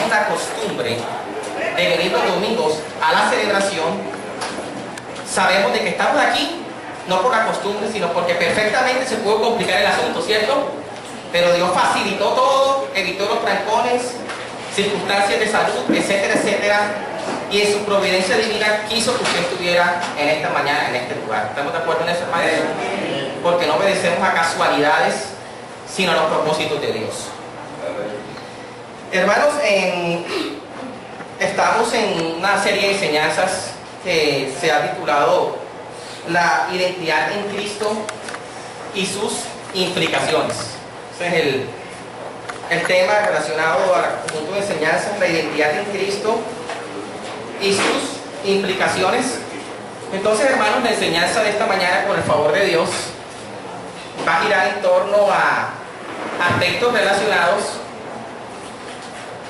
tenemos la costumbre de venir los domingos a la celebración, sabemos de que estamos aquí no por la costumbre, sino porque perfectamente se pudo complicar el asunto, ¿cierto? Pero Dios facilitó todo, evitó los trancones, circunstancias de salud, etcétera, etcétera, y en su providencia divina quiso que usted estuviera en esta mañana, en este lugar. ¿Estamos de acuerdo en eso, hermanos? Porque no obedecemos a casualidades, sino a los propósitos de Dios. Hermanos, estamos en una serie de enseñanzas que se ha titulado La identidad en Cristo y sus implicaciones. Ese es el tema relacionado al conjunto de enseñanzas, la identidad en Cristo y sus implicaciones. Entonces, hermanos, la enseñanza de esta mañana, con el favor de Dios, va a girar en torno a aspectos relacionados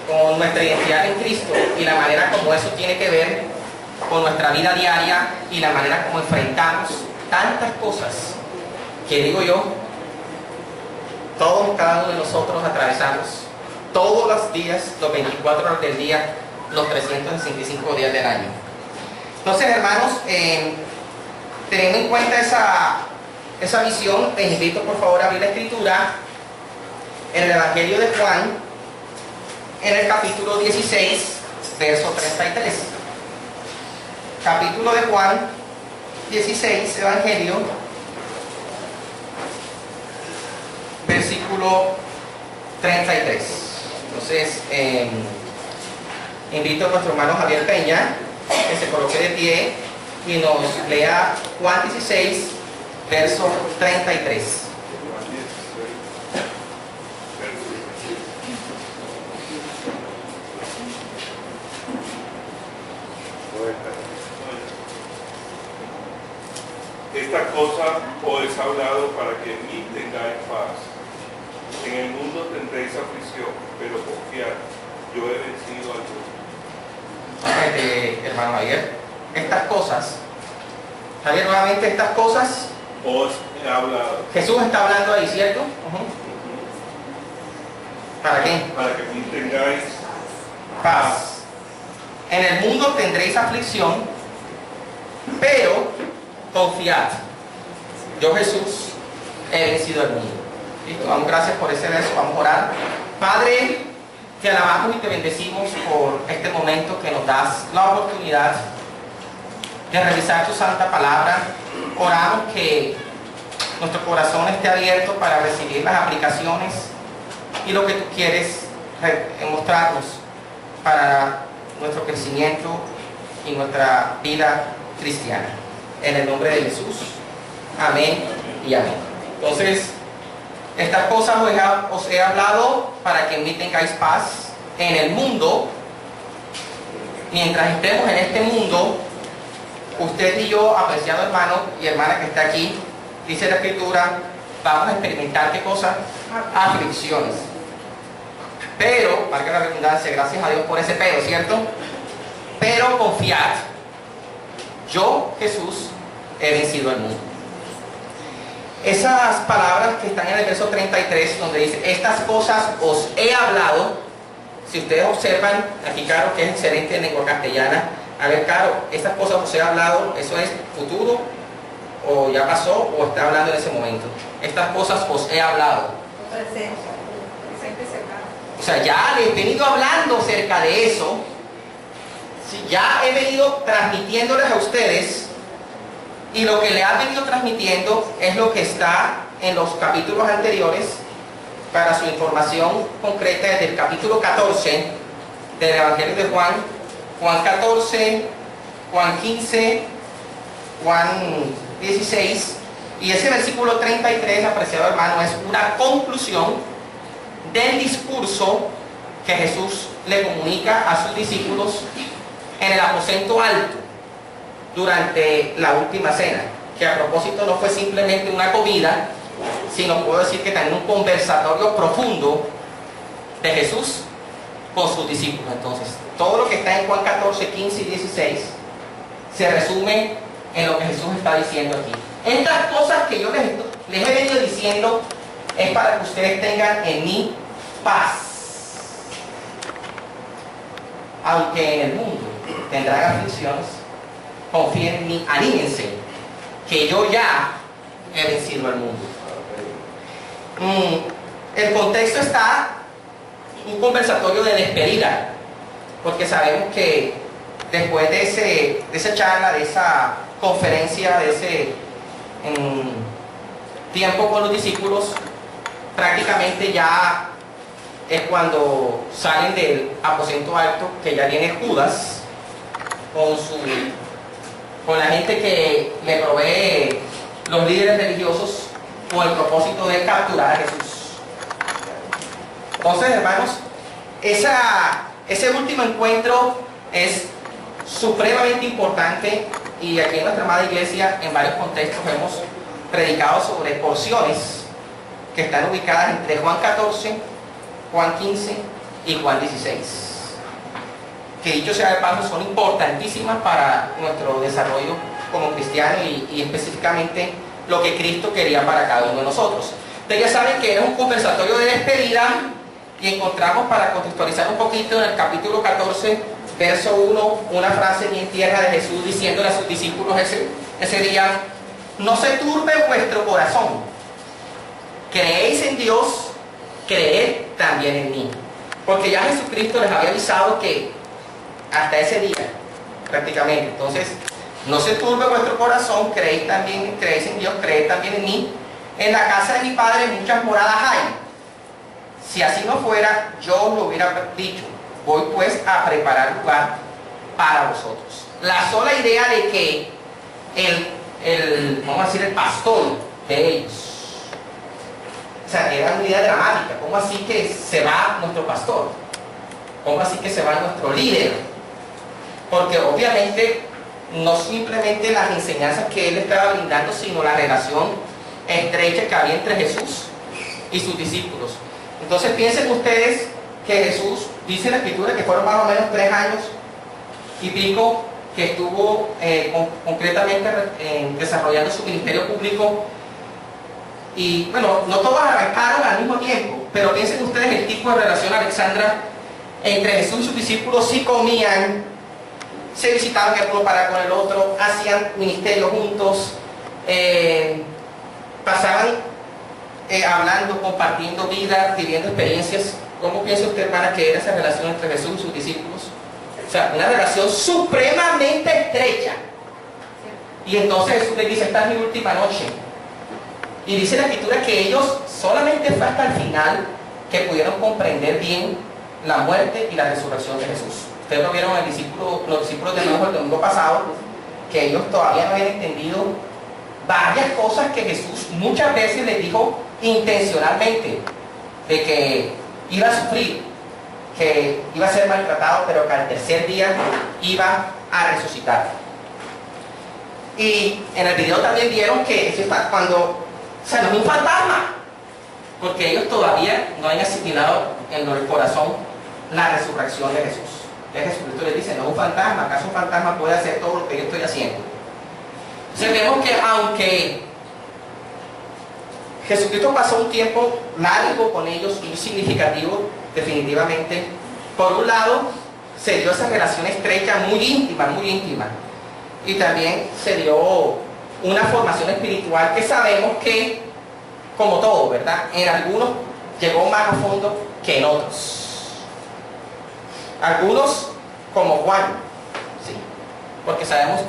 con nuestra identidad en Cristo y la manera como eso tiene que ver con nuestra vida diaria y la manera como enfrentamos tantas cosas que, digo yo, todos, cada uno de nosotros atravesamos todos los días, los 24 horas del día, los 365 días del año. Entonces, hermanos, teniendo en cuenta esa visión, les invito por favor a abrir la escritura en el Evangelio de Juan, en el capítulo 16, verso 33. Capítulo de Juan 16, Evangelio, versículo 33. Entonces, invito a nuestro hermano Javier Peña que se coloque de pie y nos lea Juan 16, verso 33. Esta cosa os he hablado para que en mí tengáis paz. En el mundo tendréis aflicción, pero confiad, yo he vencido al mundo. Hermano Javier, estas cosas, Javier, nuevamente estas cosas, os he hablado. Jesús está hablando ahí, ¿cierto? ¿Para qué? Para que en mí tengáis Paz. En el mundo tendréis aflicción, pero confiad, yo Jesús he vencido el mundo. Listo, damos gracias por ese verso, vamos a orar. Padre, te alabamos y te bendecimos por este momento que nos das la oportunidad de revisar tu santa palabra. Oramos que nuestro corazón esté abierto para recibir las aplicaciones y lo que tú quieres mostrarnos para nuestro crecimiento y nuestra vida cristiana. En el nombre de Jesús. Amén y amén. Entonces, estas cosas os he hablado para que en mí tengáis paz. En el mundo, mientras estemos en este mundo, usted y yo, apreciado hermano y hermana que está aquí, dice la Escritura, vamos a experimentar ¿qué cosa? Aflicciones. Pero, valga la redundancia, gracias a Dios por ese pero, ¿cierto? Pero confiad, yo, Jesús, he vencido el mundo. Esas palabras que están en el verso 33, donde dice, estas cosas os he hablado, si ustedes observan, aquí Caro, que es excelente en lengua castellana, a ver, Caro, estas cosas os he hablado, ¿eso es futuro? ¿O ya pasó? ¿O está hablando en ese momento? Estas cosas os he hablado. Presente cercano. O sea, ya les he venido hablando acerca de eso. Ya he venido transmitiéndoles a ustedes, y lo que le ha venido transmitiendo es lo que está en los capítulos anteriores. Para su información concreta, desde el capítulo 14 del Evangelio de Juan, Juan 14, Juan 15, Juan 16, y ese versículo 33, apreciado hermano, es una conclusión del discurso que Jesús le comunica a sus discípulos en el aposento alto durante la última cena, que a propósito no fue simplemente una comida, sino puedo decir que también un conversatorio profundo de Jesús con sus discípulos. Entonces, todo lo que está en Juan 14, 15 y 16 se resume en lo que Jesús está diciendo aquí. Estas cosas que yo les he venido diciendo es para que ustedes tengan en mí paz. aunque en el mundo tendrán aflicciones, confíen en mí, anímense, que yo ya he vencido al mundo. El contexto está un conversatorio de despedida, porque sabemos que después de esa charla, de esa conferencia, de ese tiempo con los discípulos, prácticamente ya es cuando salen del aposento alto, que ya viene Judas con la gente que le provee los líderes religiosos con el propósito de capturar a Jesús. Entonces, hermanos, ese último encuentro es supremamente importante, y aquí en nuestra amada iglesia en varios contextos hemos predicado sobre porciones que están ubicadas entre Juan 14, Juan 15 y Juan 16, que dicho sea de paso son importantísimas para nuestro desarrollo como cristianos y específicamente lo que Cristo quería para cada uno de nosotros. Ustedes ya saben que era un conversatorio de despedida, y encontramos, para contextualizar un poquito, en el capítulo 14, verso 1, una frase bien tierna de Jesús diciéndole a sus discípulos ese día: no se turbe vuestro corazón, creéis en Dios, creed también en mí. Porque ya Jesucristo les había avisado que hasta ese día, prácticamente. Entonces, no se turbe vuestro corazón, creéis en Dios, creed también en mí. En la casa de mi Padre muchas moradas hay. Si así no fuera, yo os lo hubiera dicho. Voy pues a preparar lugar para vosotros. La sola idea de que vamos a decir, el pastor de ellos, o sea, era una idea dramática. ¿Cómo así que se va nuestro pastor? ¿Cómo así que se va nuestro líder? Porque obviamente no simplemente las enseñanzas que él estaba brindando, sino la relación estrecha que había entre Jesús y sus discípulos. Entonces piensen ustedes que Jesús, dice la Escritura que fueron más o menos 3 años y pico que estuvo concretamente desarrollando su ministerio público. Y bueno, no todos arrancaron al mismo tiempo, pero piensen ustedes el tipo de relación, Alexandra, entre Jesús y sus discípulos. Sí comían, se visitaban el uno para con el otro, hacían ministerio juntos, pasaban hablando, compartiendo vida, viviendo experiencias. ¿Cómo piensa usted, hermana, que era esa relación entre Jesús y sus discípulos? O sea, una relación supremamente estrecha. Y entonces Jesús les dice: esta es mi última noche. Y dice la Escritura que ellos solamente fue hasta el final que pudieron comprender bien la muerte y la resurrección de Jesús. Ustedes lo vieron en los discípulos de nuevo el domingo pasado, que ellos todavía no habían entendido varias cosas que Jesús muchas veces les dijo intencionalmente, de que iba a sufrir, que iba a ser maltratado, pero que al tercer día iba a resucitar. Y en el video también vieron que cuando, o sea, no es un fantasma, porque ellos todavía no han asimilado en el corazón la resurrección de Jesús. Entonces Jesucristo les dice: no es un fantasma, ¿acaso un fantasma puede hacer todo lo que yo estoy haciendo? Entonces vemos que aunque Jesucristo pasó un tiempo largo con ellos, muy significativo, definitivamente, por un lado se dio esa relación estrecha, muy íntima, y también se dio una formación espiritual que sabemos que, como todo, ¿verdad?, en algunos llegó más a fondo que en otros. Algunos, como Juan, ¿sí?, porque sabemos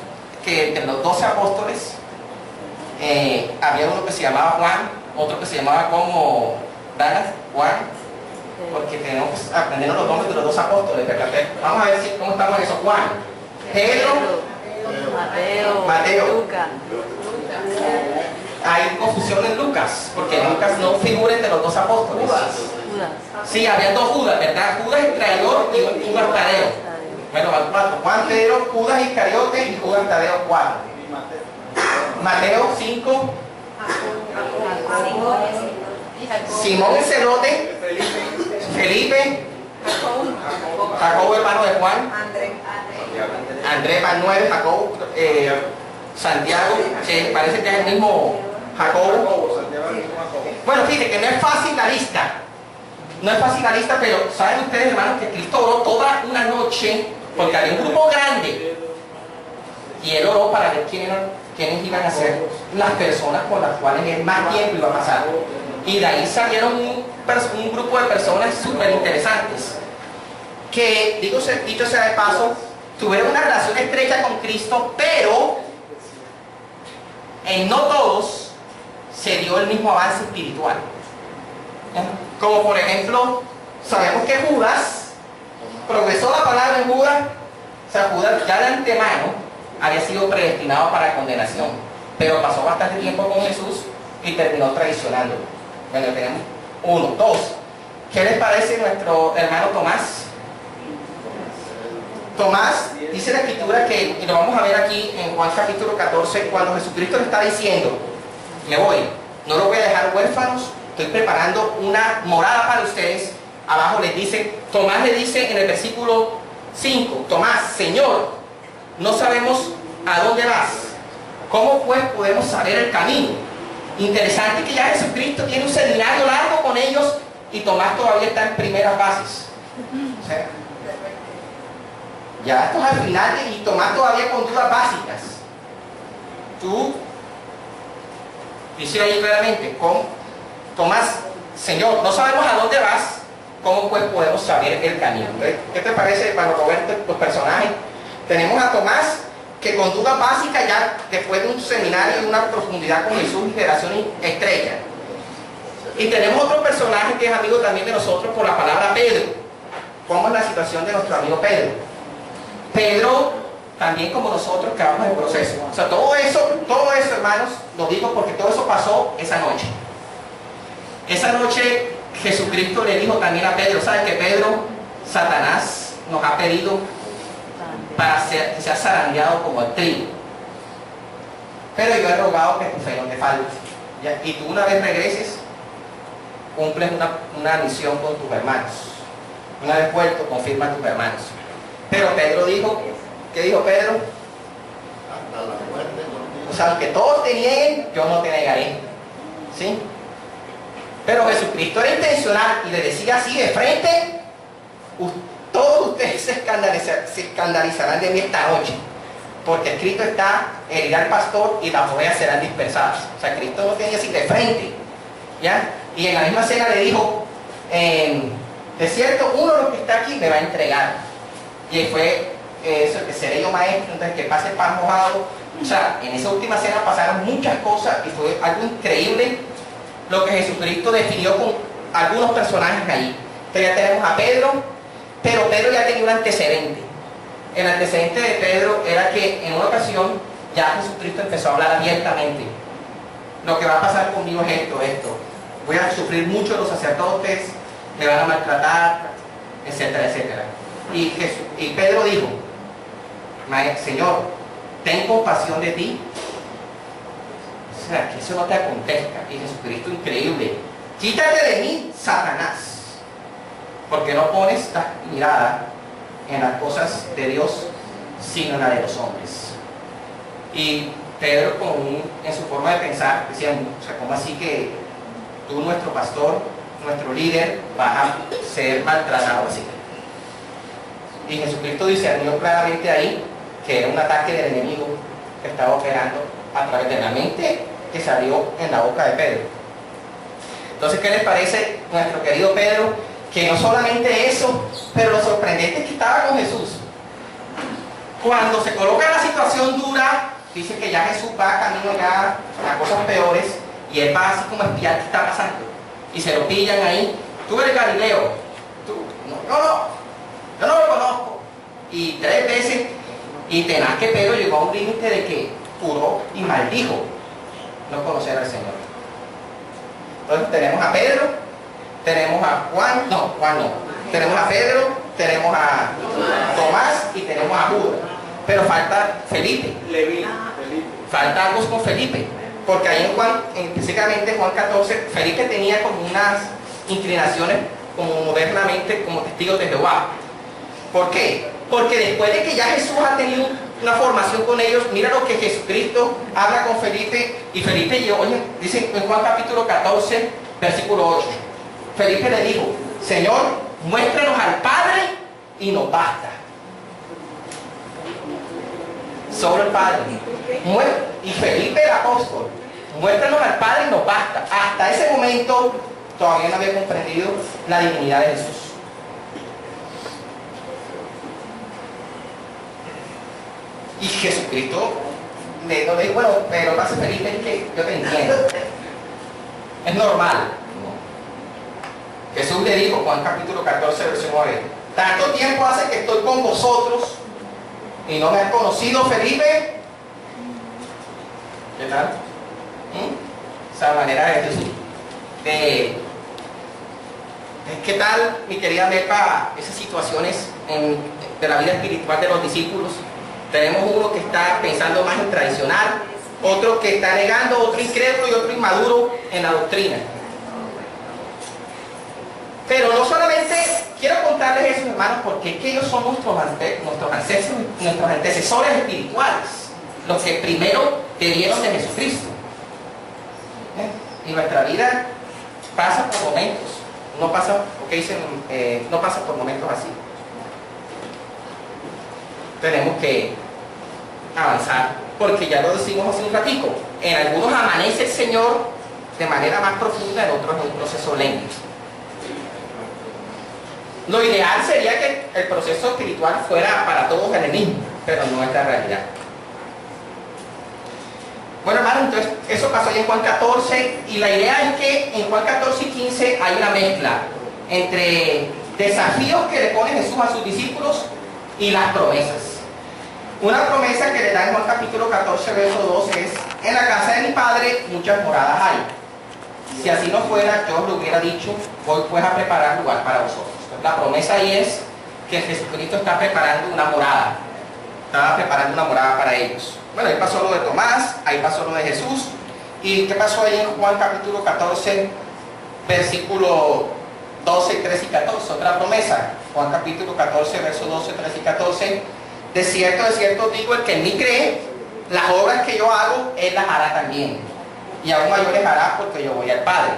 que entre los 12 apóstoles había uno que se llamaba Juan, otro que se llamaba como Juan, porque tenemos que aprendernos los nombres de los 2 apóstoles, ¿verdad? Vamos a ver cómo estamos en eso. Juan, Pedro, Mateo. Lucas. Hay confusión en Lucas, porque Lucas no figura entre los 2 apóstoles. Sí, había 2 Judas, ¿verdad? Judas el traidor y un Judas Tadeo. Bueno, van 4. Juan, Pedro, Judas Iscariote y Judas Tadeo 4. Mateo 5. Simón el celote. Felipe. Jacobo, hermano de Juan. Andrés van 9. Jacobo. Santiago, que parece que es el mismo Jacobo. Bueno, fíjate que no es fácil la lista. no es fácil la lista, pero saben ustedes, hermanos, que Cristo oró toda una noche porque había un grupo grande y Él oró para ver quiénes iban a ser las personas con las cuales Él más tiempo iba a pasar. Y de ahí salieron un grupo de personas súper interesantes que, dicho sea de paso, tuvieron una relación estrecha con Cristo, pero en no todos se dio el mismo avance espiritual. Como por ejemplo, sabemos que Judas progresó la palabra en Judas. O sea, Judas ya de antemano había sido predestinado para condenación, pero pasó bastante tiempo con Jesús y terminó traicionándolo. Bueno, tenemos uno. Dos, ¿qué les parece nuestro hermano Tomás? Tomás, dice la escritura que, y lo vamos a ver aquí en Juan capítulo 14, cuando Jesucristo le está diciendo, me voy, no lo voy a dejar huérfanos, estoy preparando una morada para ustedes. Abajo les dice, Tomás le dice en el versículo 5, Tomás, Señor, no sabemos a dónde vas, ¿cómo pues podemos saber el camino? Interesante que ya Jesucristo tiene un seminario largo con ellos y Tomás todavía está en primeras bases. O sea, ya esto es al final y Tomás todavía con dudas básicas. Tú, dice ahí claramente, con Tomás, Señor, no sabemos a dónde vas, ¿cómo pues podemos saber el camino? ¿Qué te parece, para Roberto, los personajes? Tenemos a Tomás, que con dudas básicas ya después de un seminario y una profundidad con Jesús y generación estrella. Y tenemos otro personaje que es amigo también de nosotros por la palabra Pedro. ¿Cómo es la situación de nuestro amigo Pedro? Pedro, también como nosotros, que vamos en proceso. O sea, todo eso, hermanos, lo digo porque todo eso pasó esa noche. Esa noche Jesucristo le dijo también a Pedro, ¿sabes que Pedro, Satanás nos ha pedido para que sea zarandeado como el trigo? Pero yo he rogado que tu fe no te falte. ¿Ya? Y tú una vez regreses, cumples una misión con tus hermanos. Una vez vuelto, confirma a tus hermanos. Pero Pedro dijo, ¿qué dijo Pedro? Hasta la muerte no. O sea, aunque todos te nieguen, yo no te negaré. ¿Sí? Pero Jesucristo era intencional y le decía así de frente, todos ustedes se escandalizarán de mí esta noche, porque escrito está, herirá al pastor y las ovejas serán dispersadas. O sea, Cristo no tenía así de frente, ¿ya? Y en la misma cena le dijo, de cierto, uno de los que está aquí me va a entregar. Y fue eso, que seré yo maestro, entonces que pase el pan mojado. O sea, en esa última cena pasaron muchas cosas y fue algo increíble lo que Jesucristo definió con algunos personajes allí. Entonces ya tenemos a Pedro, pero Pedro ya tenía un antecedente. El antecedente de Pedro era que en una ocasión ya Jesucristo empezó a hablar abiertamente. Lo que va a pasar conmigo es esto. Voy a sufrir mucho los sacerdotes, me van a maltratar, etcétera, etcétera. Y Pedro dijo, Señor, ten compasión de ti. O sea, que eso no te acontezca. Y Jesucristo, increíble, quítate de mí, Satanás, porque no pones la mirada en las cosas de Dios, sino en la de los hombres. Y Pedro, en su forma de pensar, decía, o sea, ¿cómo así que tú, nuestro pastor, nuestro líder, vas a ser maltratado así? Y Jesucristo discernió claramente ahí que era un ataque del enemigo que estaba operando a través de la mente que salió en la boca de Pedro. Entonces, ¿qué les parece nuestro querido Pedro? Que no solamente eso, pero lo sorprendente es que estaba con Jesús. Cuando se coloca en la situación dura, dice que ya Jesús va camino ya a cosas peores y él va así como a espiar qué está pasando. Y se lo pillan ahí. Tú eres Galileo. Yo no lo conozco. Y 3 veces, y tenaz que Pedro llegó a un límite de que juró y maldijo no conocer al Señor. Entonces tenemos a Pedro, tenemos a Juan no, tenemos a Pedro, tenemos a Tomás y tenemos a Judas. Pero falta Felipe. Falta algo con Felipe. Porque ahí en Juan, específicamente en Juan 14, Felipe tenía como unas inclinaciones como modernamente como testigos de Jehová. ¿Por qué? Porque después de que ya Jesús ha tenido una formación con ellos, mira lo que Jesucristo habla con Felipe, y Felipe, dice en Juan capítulo 14, versículo 8, Felipe le dijo, Señor, muéstranos al Padre y nos basta. Solo el Padre. Y Felipe el apóstol, muéstranos al Padre y nos basta. Hasta ese momento todavía no había comprendido la divinidad de Jesús. Y Jesucristo le dijo, bueno, pero pasa Felipe, es que yo te entiendo. Es normal. Jesús le dijo, Juan capítulo 14, verso 9, tanto tiempo hace que estoy con vosotros y no me has conocido, Felipe. ¿Qué tal? Esa manera de Jesús. ¿Qué tal, mi querida Mepa, esas situaciones de la vida espiritual de los discípulos? Tenemos uno que está pensando más en tradicional, otro que está negando, otro incrédulo y otro inmaduro en la doctrina. Pero no solamente quiero contarles eso, hermanos, porque es que ellos son nuestros antecesores espirituales, los que primero bebieron de Jesucristo. Y nuestra vida pasa por momentos, no pasa por momentos así. Tenemos que avanzar, porque ya lo decimos hace un ratico, en algunos amanece el Señor de manera más profunda, en otros en un proceso lento. Lo ideal sería que el proceso espiritual fuera para todos el mismo, pero no es la realidad. Bueno, hermano, entonces eso pasó ahí en Juan 14, y la idea es que en Juan 14 y 15 hay una mezcla entre desafíos que le pone Jesús a sus discípulos y las promesas. Una promesa que le da en Juan capítulo 14, verso 12 es: en la casa de mi Padre muchas moradas hay. Si así no fuera, yo os lo hubiera dicho, voy pues a preparar lugar para vosotros. La promesa ahí es que Jesucristo está preparando una morada. Estaba preparando una morada para ellos. Bueno, ahí pasó lo de Tomás, ahí pasó lo de Jesús. ¿Y qué pasó ahí en Juan capítulo 14, versículo 12, 13 y 14? Otra promesa. Juan capítulo 14, verso 12, 13 y 14. De cierto os digo, el que en mí cree, las obras que yo hago, él las hará también. Y aún mayores hará, porque yo voy al Padre.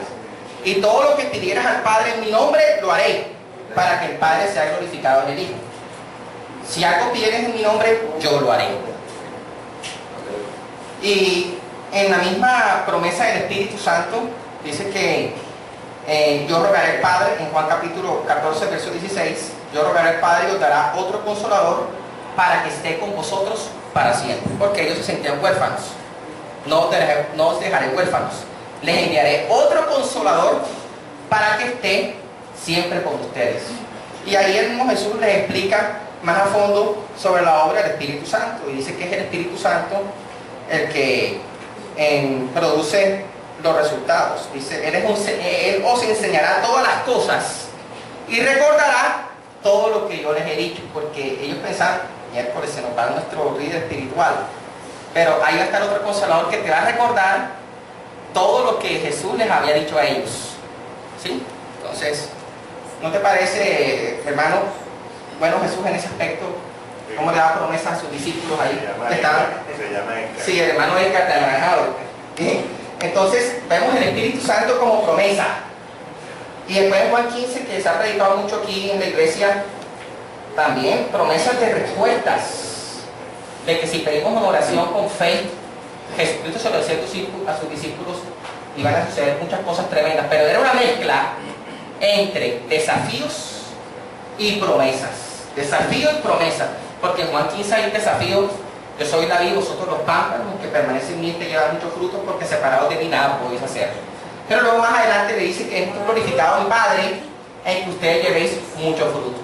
Y todo lo que pidieras al Padre en mi nombre, lo haré, para que el Padre sea glorificado en el Hijo. Si algo pidieres en mi nombre, yo lo haré. Y en la misma promesa del Espíritu Santo, dice que yo rogaré al Padre, en Juan capítulo 14, verso 16, yo rogaré al Padre y os dará otro consolador para que esté con vosotros para siempre. Porque ellos se sentían huérfanos. No os dejaré huérfanos. Les enviaré otro consolador para que esté siempre con ustedes. Y ahí el mismo Jesús les explica más a fondo sobre la obra del Espíritu Santo. Y dice que es el Espíritu Santo el que produce los resultados. Dice, Él os enseñará todas las cosas y recordará todo lo que yo les he dicho. Porque ellos pensaban, miércoles se nos va nuestro líder espiritual, pero ahí va a estar otro consolador que te va a recordar todo lo que Jesús les había dicho a ellos. ¿Sí? Entonces, ¿no te parece, hermano, bueno Jesús en ese aspecto? ¿Cómo le da promesa a sus discípulos ahí? Se llama Edgar. Sí, el hermano Edgar de Anaranjado. Entonces, vemos el Espíritu Santo como promesa. Y después en Juan 15, que se ha predicado mucho aquí en la iglesia, también promesas de respuestas. De que si pedimos una oración con fe, Jesucristo se lo decía a sus discípulos, y van a suceder muchas cosas tremendas. Pero era una mezcla entre desafíos y promesas. Desafío y promesa. Porque en Juan 15 hay un desafío: yo soy la vid, vosotros los pámpanos, que permanecen en mí y que llevan muchos frutos, porque separados de mí nada podéis hacer. Pero luego más adelante le dice que es glorificado mi Padre en que ustedes llevéis mucho fruto.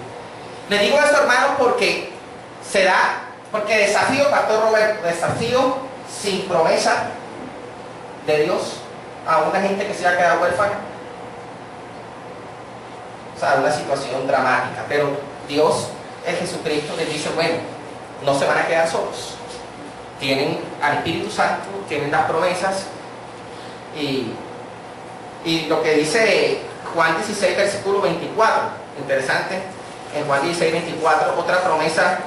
Les digo esto, hermanos, porque desafío, Pastor Roberto, desafío sin promesa de Dios a una gente que se ha quedado huérfana. O sea, una situación dramática. Pero Dios, el Jesucristo, les dice, bueno, no se van a quedar solos. Tienen al Espíritu Santo, tienen las promesas. Y lo que dice Juan 16, versículo 24, interesante. En Juan 16, 24, otra promesa: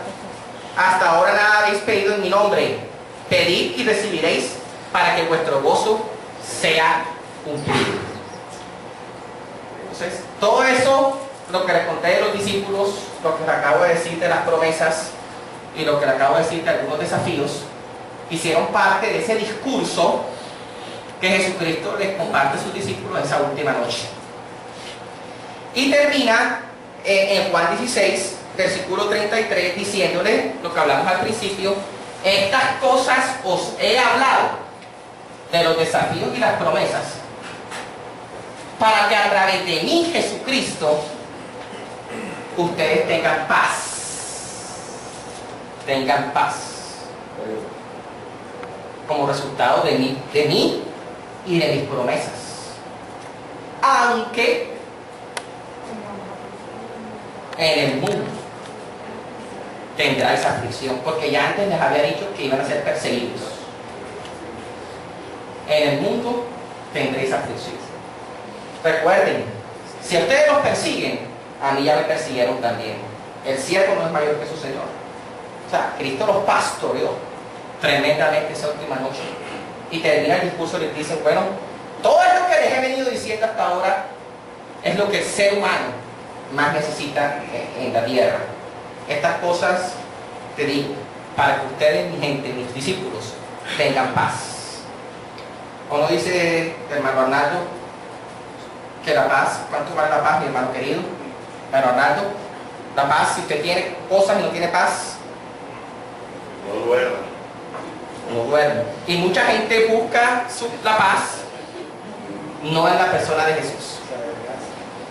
hasta ahora nada habéis pedido en mi nombre, pedid y recibiréis, para que vuestro gozo sea cumplido. Entonces, todo eso lo que les conté de los discípulos, lo que les acabo de decir de las promesas y lo que les acabo de decir de algunos desafíos, hicieron parte de ese discurso que Jesucristo les comparte a sus discípulos esa última noche. Y termina en Juan 16, versículo 33, diciéndole lo que hablamos al principio: estas cosas os he hablado, de los desafíos y las promesas, para que a través de mí, Jesucristo, ustedes tengan paz. Tengan paz. Como resultado de mí y de mis promesas. Aunque en el mundo tendrá esa aflicción, porque ya antes les había dicho que iban a ser perseguidos. En el mundo tendréis aflicción. Recuerden, si ustedes los persiguen, a mí ya me persiguieron también. El siervo no es mayor que su Señor. O sea, Cristo los pastoreó tremendamente esa última noche. Y termina el discurso y les dicen: bueno, todo esto que les he venido diciendo hasta ahora es lo que el ser humano más necesita en la tierra. Estas cosas te digo para que ustedes, mi gente, mis discípulos, tengan paz. ¿O no dice el hermano Arnaldo que la paz? ¿Cuánto vale la paz, mi hermano querido? Hermano Arnaldo, la paz, si usted tiene cosas y no tiene paz, No duerman. no duerme. Y mucha gente busca la paz no en la persona de Jesús,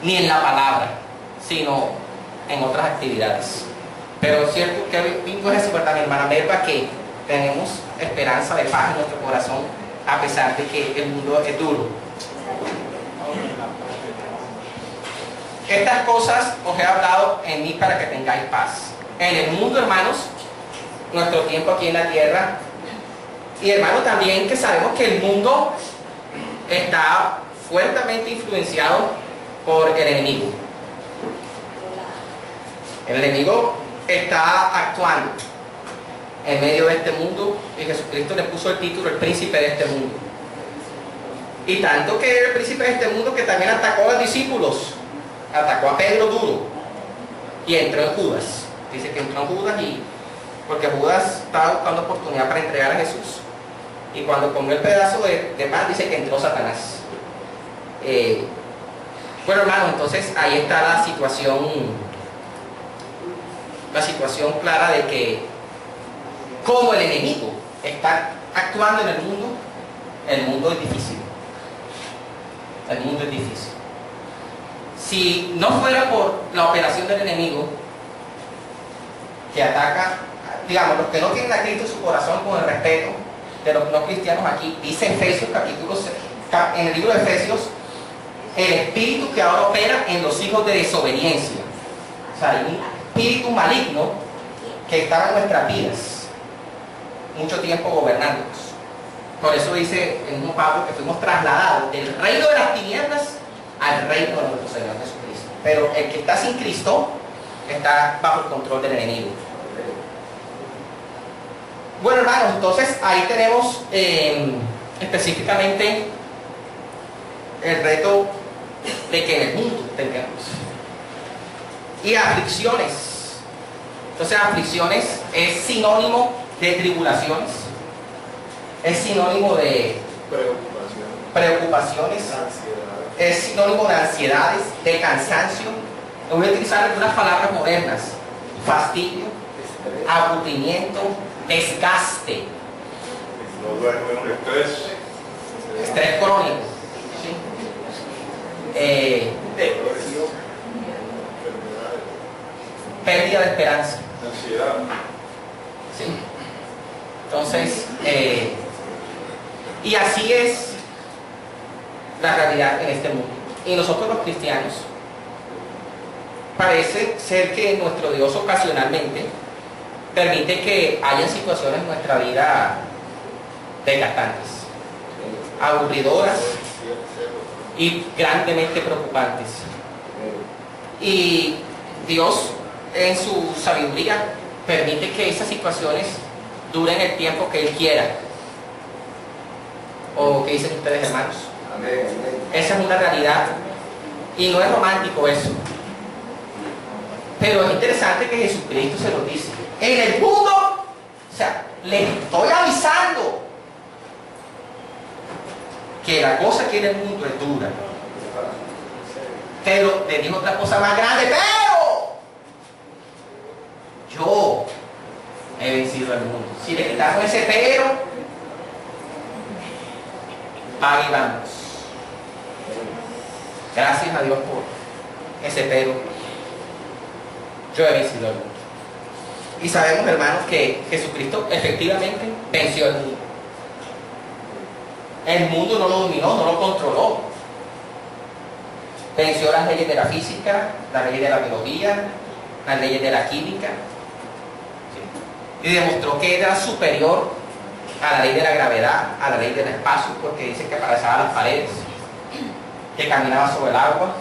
ni en la palabra, sino en otras actividades. Pero es cierto que bingo es eso, ¿verdad, mi hermana Melba? Que tenemos esperanza de paz en nuestro corazón, a pesar de que el mundo es duro. Estas cosas os he hablado en mí para que tengáis paz. En el mundo, hermanos, nuestro tiempo aquí en la tierra, y hermanos también que sabemos que el mundo está fuertemente influenciado por el enemigo. El enemigo está actuando en medio de este mundo, y Jesucristo le puso el título el príncipe de este mundo. Y tanto que era el príncipe de este mundo que también atacó a los discípulos, atacó a Pedro duro y entró en Judas. Dice que entró en Judas, y porque Judas estaba buscando oportunidad para entregar a Jesús, y cuando comió el pedazo de pan, dice que entró Satanás. Bueno, hermano, entonces ahí está la situación clara de que como el enemigo está actuando en el mundo es difícil. El mundo es difícil. Si no fuera por la operación del enemigo que ataca, digamos, los que no tienen a Cristo en su corazón, con el respeto de los no cristianos aquí, dice Efesios capítulo 6, en el libro de Efesios, el espíritu que ahora opera en los hijos de desobediencia. O sea, hay un espíritu maligno que estaba en nuestras vidas mucho tiempo gobernándonos. Por eso dice el mismo Pablo que fuimos trasladados del reino de las tinieblas al reino de nuestro Señor Jesucristo. Pero el que está sin Cristo está bajo el control del enemigo. Bueno, hermanos, entonces ahí tenemos específicamente el reto de que en el mundo tengamos. Y aflicciones. Entonces, aflicciones es sinónimo de tribulaciones, es sinónimo de preocupaciones, es sinónimo de ansiedades, de cansancio. Voy a utilizar algunas palabras modernas: fastidio, aburrimiento, desgaste, estrés crónico, ¿sí? Pérdida de esperanza, Ansiedad. ¿sí? Entonces, y así es la realidad en este mundo. Y nosotros los cristianos, parece ser que nuestro Dios ocasionalmente permite que haya situaciones en nuestra vida desgastantes, aburridoras y grandemente preocupantes. Y Dios, en su sabiduría, permite que esas situaciones duren el tiempo que Él quiera. ¿O qué dicen ustedes, hermanos? Amén. Esa es una realidad, y no es romántico eso. Pero es interesante que Jesucristo se lo dice. En el mundo, o sea, les estoy avisando que la cosa que en el mundo es dura. Pero le digo otra cosa más grande, pero yo he vencido al mundo. Si le quitamos ese pero, ahí vamos. Gracias a Dios por ese pero. Yo he vencido al mundo. Y sabemos, hermanos, que Jesucristo efectivamente venció al mundo. El mundo no lo dominó, no lo controló. Venció las leyes de la física, las leyes de la biología, las leyes de la química. ¿Sí? Y demostró que era superior a la ley de la gravedad, a la ley del espacio, porque dice que atravesaba las paredes, que caminaba sobre el agua,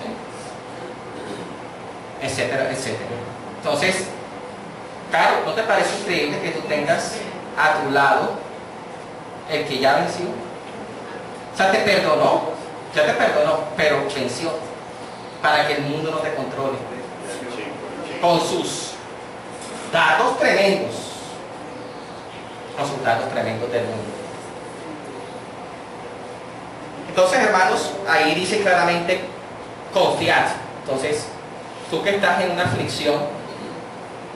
¿sí? Etcétera, etcétera. Entonces, claro, ¿no te parece increíble que tú tengas a tu lado el que ya venció? O sea, te perdonó, ya te perdonó, pero venció para que el mundo no te controle con sus datos tremendos, con sus datos tremendos del mundo. Entonces, hermanos, ahí dice claramente confiad. Entonces, tú que estás en una aflicción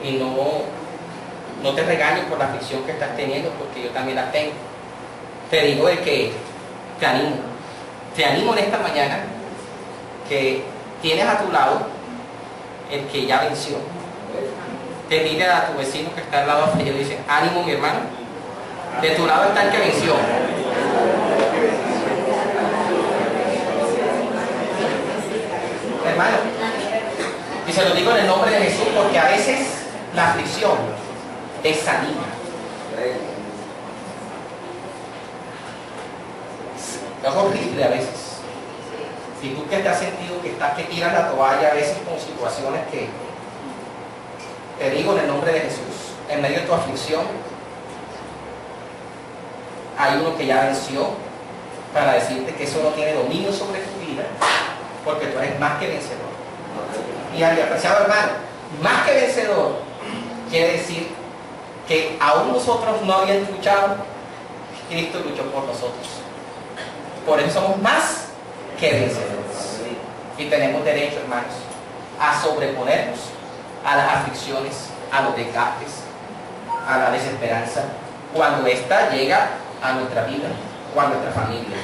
y no te regañes por la aflicción que estás teniendo, porque yo también la tengo. Te digo de que te animo en esta mañana, que tienes a tu lado el que ya venció. Te diga a tu vecino que está al lado tuyo y dice: ánimo, mi hermano, de tu lado está el que venció. Hermano, y se lo digo en el nombre de Jesús, porque a veces la aflicción desanima. Es horrible a veces. Si tú que te has sentido que tiras la toalla a veces con situaciones que, te digo en el nombre de Jesús, en medio de tu aflicción, hay uno que ya venció para decirte que eso no tiene dominio sobre tu vida, porque tú eres más que vencedor. Y al apreciado hermano, más que vencedor quiere decir que aún nosotros no habíamos luchado, Cristo luchó por nosotros. Por eso somos más que vencedores. Y tenemos derecho, hermanos, a sobreponernos a las aflicciones, a los desgastes, a la desesperanza, cuando ésta llega a nuestra vida o a nuestra familia.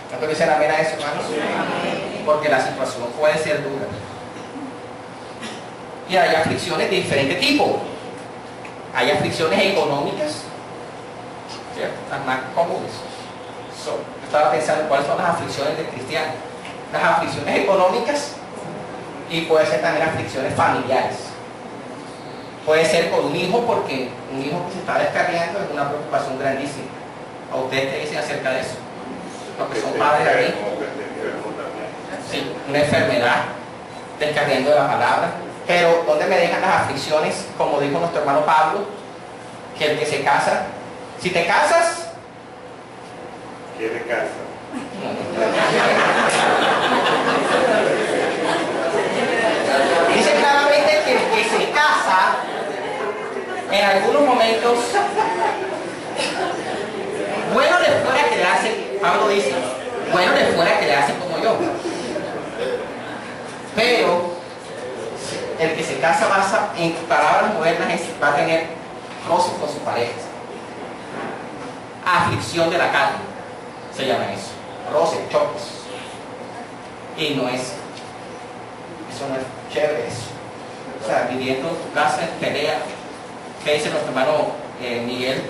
¿Cuánto dicen amén a eso, hermanos? Porque la situación puede ser dura. Y hay aflicciones de diferente tipo. Hay aflicciones económicas, ¿cierto? Las más comunes. Yo estaba pensando cuáles son las aflicciones del cristiano. Las aflicciones económicas, y puede ser también aflicciones familiares. Puede ser con un hijo, porque un hijo que se está descarriando es una preocupación grandísima. ¿A ustedes qué dicen acerca de eso? Los que son padres ahí. Sí, una enfermedad, descarriando de la palabra. Pero ¿dónde me dejan las aflicciones? Como dijo nuestro hermano Pablo, que el que se casa, si te casas, quiere casa. dice claramente que el que se casa, en algunos momentos, bueno le fuera que le hace, Pablo dice, bueno le fuera que le hace como yo. Pero el que se casa en palabras modernas va a tener roces con su pareja. Aflicción de la carne, se llama eso. Roces, choques. Y no es, eso no es chévere eso. O sea, viviendo en tu casa en pelea. ¿Qué dice nuestro hermano Miguel?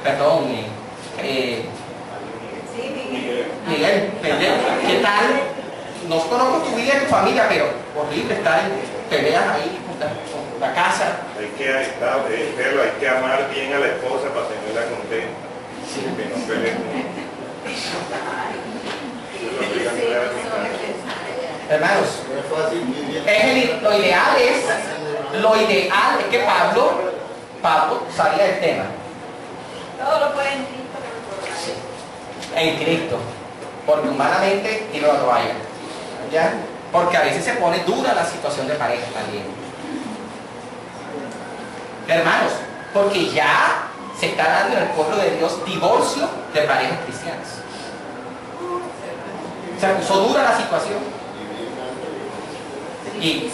Perdón, Miguel, ¿qué tal? No conozco tu vida y tu familia, pero horrible estar en peleas ahí con la casa. Hay que amar bien a la esposa para tenerla contenta. Sí. Que no pelee con Hermanos, lo ideal es que Pablo sabía del tema. Todo lo puede en Cristo. Sí. En Cristo, porque humanamente tiro la toalla. ¿Ya? Porque a veces se pone dura la situación de pareja también. Hermanos, porque ya se está dando en el pueblo de Dios divorcio de parejas cristianas. Se puso dura la situación. Y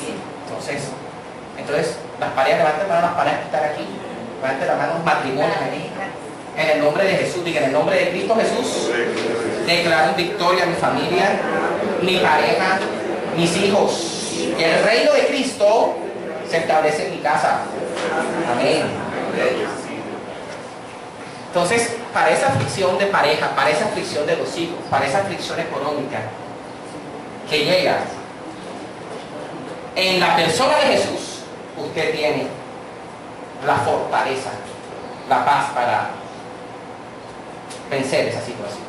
entonces las parejas, levanten la mano las parejas que están aquí. Levanten la mano los matrimonios aquí. En el nombre de Jesús, diga en el nombre de Cristo Jesús, declaro en victoria mi familia, mi pareja, mis hijos. Y el reino de Cristo se establece en mi casa. Amén. Entonces, para esa aflicción de pareja, para esa aflicción de los hijos, para esa aflicción económica que llega en la persona de Jesús, usted tiene la fortaleza, la paz para vencer esa situación.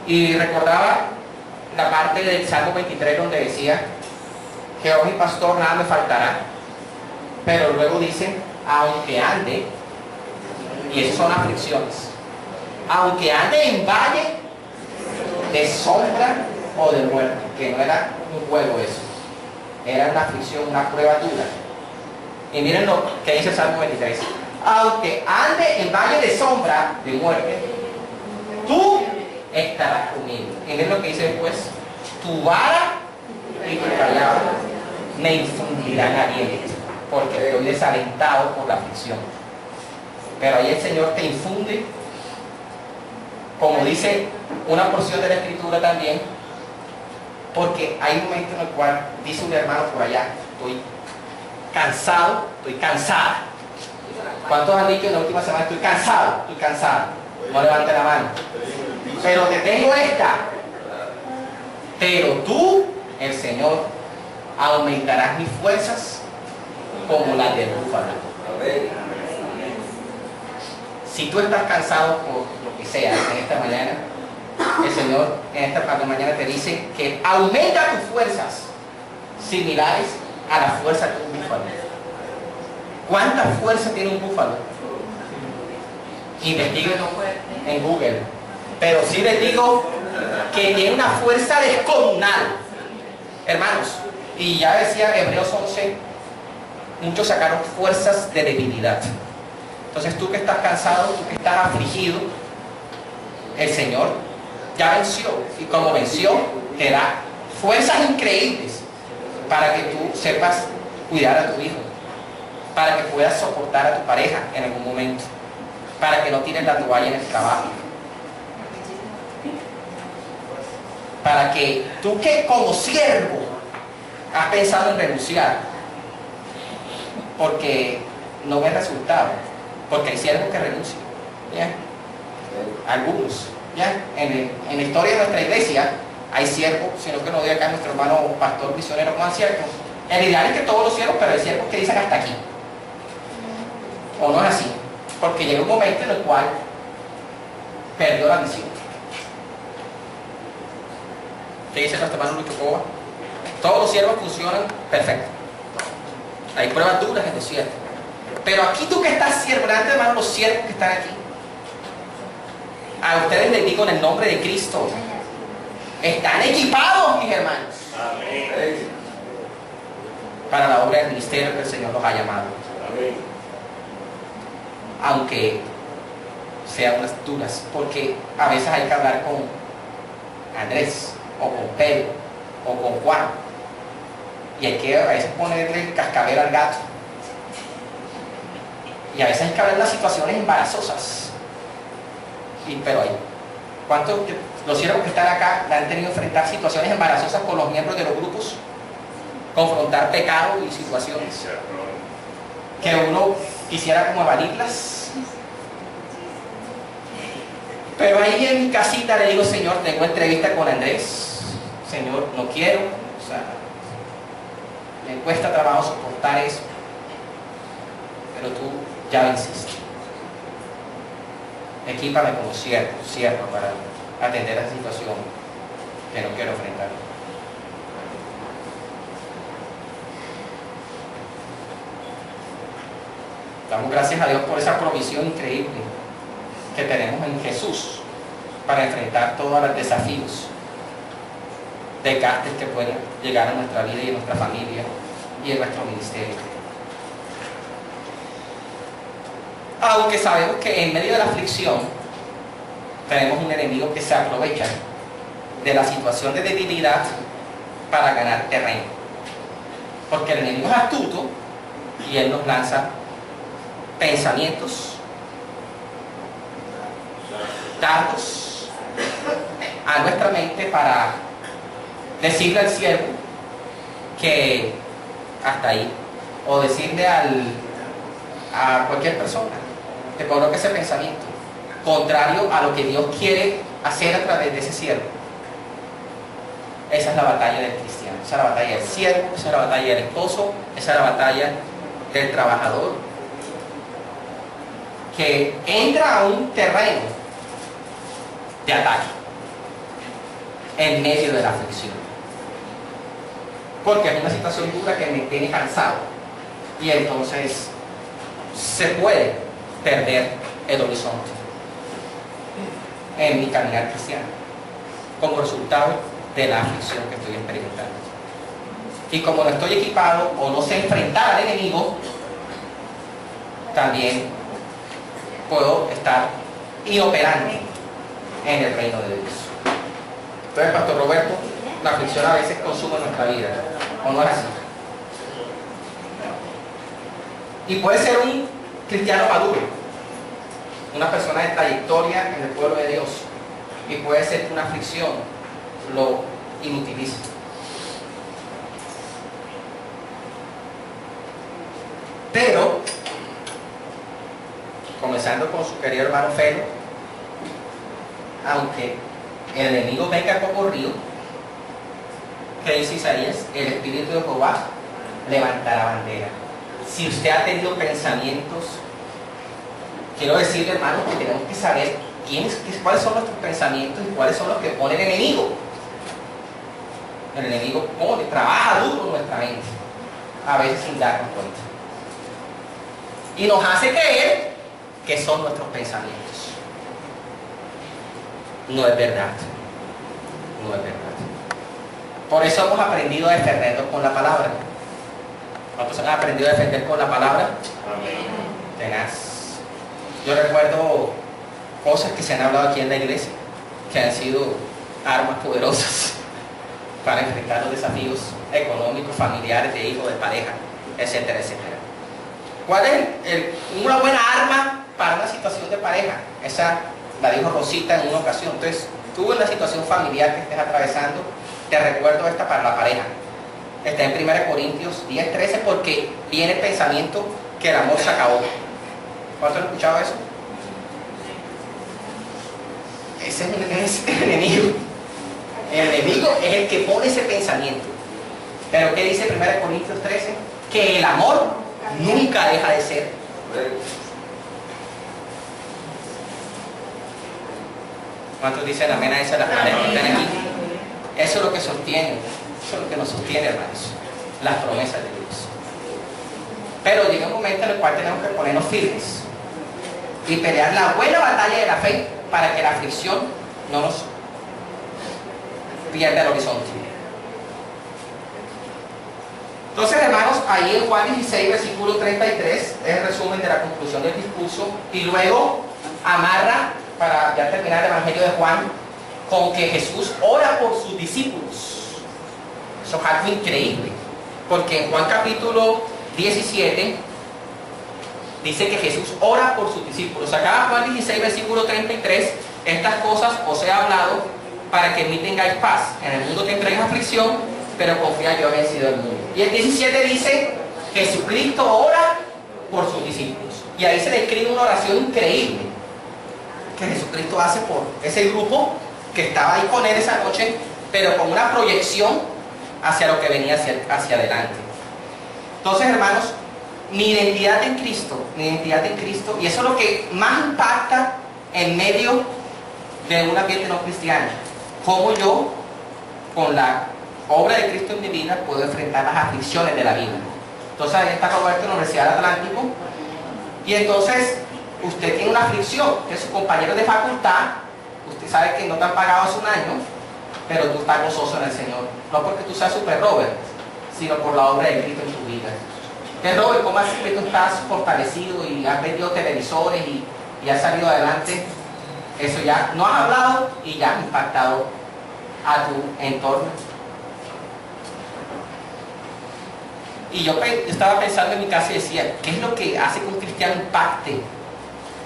Y recordaba la parte del Salmo 23 donde decía: Jehová mi pastor, nada me faltará. Pero luego dice: aunque ande, y esas son aflicciones, aunque ande en valle de sombra o de muerte, que no era un juego eso, era una aflicción, una prueba dura. Y miren lo que dice el Salmo 23: aunque ande en valle de sombra de muerte, tú estarás conmigo. Y miren lo que dice después: tu vara y tu callado me infundirán aliento, porque estoy desalentado por la aflicción. Pero ahí el Señor te infunde, como dice una porción de la Escritura también, porque hay un momento en el cual dice un hermano por allá: estoy cansado, estoy cansada. ¿Cuántos han dicho en la última semana: estoy cansado, estoy cansado? No levante la mano. Pero te tengo esta: pero tú, el Señor, aumentarás mis fuerzas como las del búfalo. Si tú estás cansado por lo que sea en esta mañana, el Señor en esta mañana te dice que aumenta tus fuerzas similares a la fuerza de un búfalo. ¿Cuánta fuerza tiene un búfalo? Investíguenlo en Google. Pero sí les digo que tiene una fuerza descomunal, hermanos. Y ya decía Hebreos 11, muchos sacaron fuerzas de debilidad. Entonces tú que estás cansado, tú que estás afligido, el Señor ya venció. Y como venció, te da fuerzas increíbles para que tú sepas cuidar a tu hijo, para que puedas soportar a tu pareja en algún momento, para que no tires la toalla en el trabajo, para que tú que como siervo has pensado en renunciar porque no ves resultado, porque hay siervos que renuncian, ¿ya? Algunos, ¿ya? En la historia de nuestra iglesia hay siervos, sino que nos dio acá nuestro hermano pastor misionero Juan Cierto. El ideal es que todos los siervos, pero hay siervos que dicen hasta aquí, o no es así, porque llega un momento en el cual perdió la misión. ¿Qué dice nuestro hermano Lucho Cova? Todos los siervos funcionan perfecto. Hay pruebas duras en el desierto. Pero aquí tú que estás siervo, delante de los siervos que están aquí, a ustedes les digo en el nombre de Cristo, están equipados, mis hermanos. Amén. Para la obra del ministerio que el Señor los ha llamado. Amén. Aunque sean unas duras, porque a veces hay que hablar con Andrés, o con Pedro, o con Juan, y hay que a veces ponerle el cascabel al gato, y a veces hay que hablar de las situaciones embarazosas. Pero hay ¿cuántos los siervos que están acá han tenido que enfrentar situaciones embarazosas con los miembros de los grupos? Confrontar pecados y situaciones que uno quisiera como evadirlas. Pero ahí en mi casita le digo: Señor, tengo entrevista con Andrés. Señor, no quiero, o sea, me cuesta trabajo soportar eso, pero tú ya venciste. Equípame como siervo para atender esa situación que no quiero enfrentar. Damos gracias a Dios por esa provisión increíble que tenemos en Jesús para enfrentar todos los desafíos, desgastes que pueden llegar a nuestra vida y a nuestra familia y en nuestro ministerio. Aunque sabemos que en medio de la aflicción tenemos un enemigo que se aprovecha de la situación de debilidad para ganar terreno. Porque el enemigo es astuto y él nos lanza pensamientos, dardos a nuestra mente para decirle al siervo que hasta ahí, o decirle a cualquier persona que coloque ese pensamiento contrario a lo que Dios quiere hacer a través de ese siervo. Esa es la batalla del cristiano, esa es la batalla del siervo, esa es la batalla del esposo, esa es la batalla del trabajador que entra a un terreno de ataque en medio de la aflicción, porque es una situación dura que me tiene cansado y entonces se puede perder el horizonte en mi caminar cristiano como resultado de la aflicción que estoy experimentando. Y como no estoy equipado o no sé enfrentar al enemigo, también puedo estar inoperante en el reino de Dios. Entonces, Pastor Roberto, la aflicción a veces consume nuestra vida, ¿o no es así? Y puede ser un cristiano maduro, una persona de trayectoria en el pueblo de Dios, y puede ser que una aflicción lo inutilice. Pero, comenzando con su querido hermano Felo, aunque el enemigo venga como río, ¿qué dice Isaías? El Espíritu de Jehová levantará bandera. Si usted ha tenido pensamientos, quiero decirle, hermano, que tenemos que saber cuáles son nuestros pensamientos y cuáles son los que pone el enemigo. El enemigo trabaja duro en nuestra mente, a veces sin darnos cuenta. Y nos hace creer que son nuestros pensamientos. No es verdad. No es verdad. Por eso hemos aprendido a defendernos con la palabra. ¿Cuántos han aprendido a defender con la palabra? Amén. Tenaz. Yo recuerdo cosas que se han hablado aquí en la iglesia, que han sido armas poderosas para enfrentar los desafíos económicos, familiares, de hijos, de pareja, etcétera, etcétera. ¿Cuál es una buena arma para una situación de pareja? Esa la dijo Rosita en una ocasión. Entonces, tú en la situación familiar que estés atravesando, te recuerdo esta para la pareja. Está en 1 Corintios 10:13, porque viene el pensamiento que el amor se acabó. ¿Cuántos han escuchado eso? Ese es el enemigo. El enemigo es el que pone ese pensamiento. Pero ¿qué dice 1 Corintios 13? Que el amor nunca deja de ser. ¿Cuántos dicen amén a esa? Las parejas que están aquí. Eso es lo que sostiene. Eso es lo que nos sostiene, hermanos. Las promesas de Dios. Pero llega un momento en el cual tenemos que ponernos firmes y pelear la buena batalla de la fe para que la aflicción no nos pierda el horizonte. Entonces, hermanos, ahí en Juan 16, versículo 33 es el resumen de la conclusión del discurso, y luego amarra, para ya terminar el Evangelio de Juan, con que Jesús ora por sus discípulos. Eso es algo increíble, porque en Juan capítulo 17 dice que Jesús ora por sus discípulos. Acá Juan 16, versículo 33, estas cosas os he hablado para que en mí tengáis paz. En el mundo tendréis aflicción, pero confía, yo he vencido el mundo. Y el 17 dice, Jesucristo ora por sus discípulos. Y ahí se describe una oración increíble que Jesucristo hace por ese grupo que estaba ahí con él esa noche, pero con una proyección hacia lo que venía hacia adelante. Entonces, hermanos, mi identidad en Cristo, y eso es lo que más impacta en medio de un ambiente no cristiano. Cómo yo, con la obra de Cristo en mi vida, puedo enfrentar las aflicciones de la vida. Entonces, ahí está Roberto en la Universidad del Atlántico, y entonces usted tiene una aflicción, que sus compañeros de facultad, usted sabe que no te han pagado hace un año, pero tú estás gozoso en el Señor. No porque tú seas super Robert, sino por la obra de Cristo en tu vida. Que Robert, ¿cómo así que tú estás fortalecido y has vendido televisores y has salido adelante? Eso ya no has hablado y ya has impactado a tu entorno. Y yo estaba pensando en mi casa y decía, ¿qué es lo que hace que un cristiano impacte?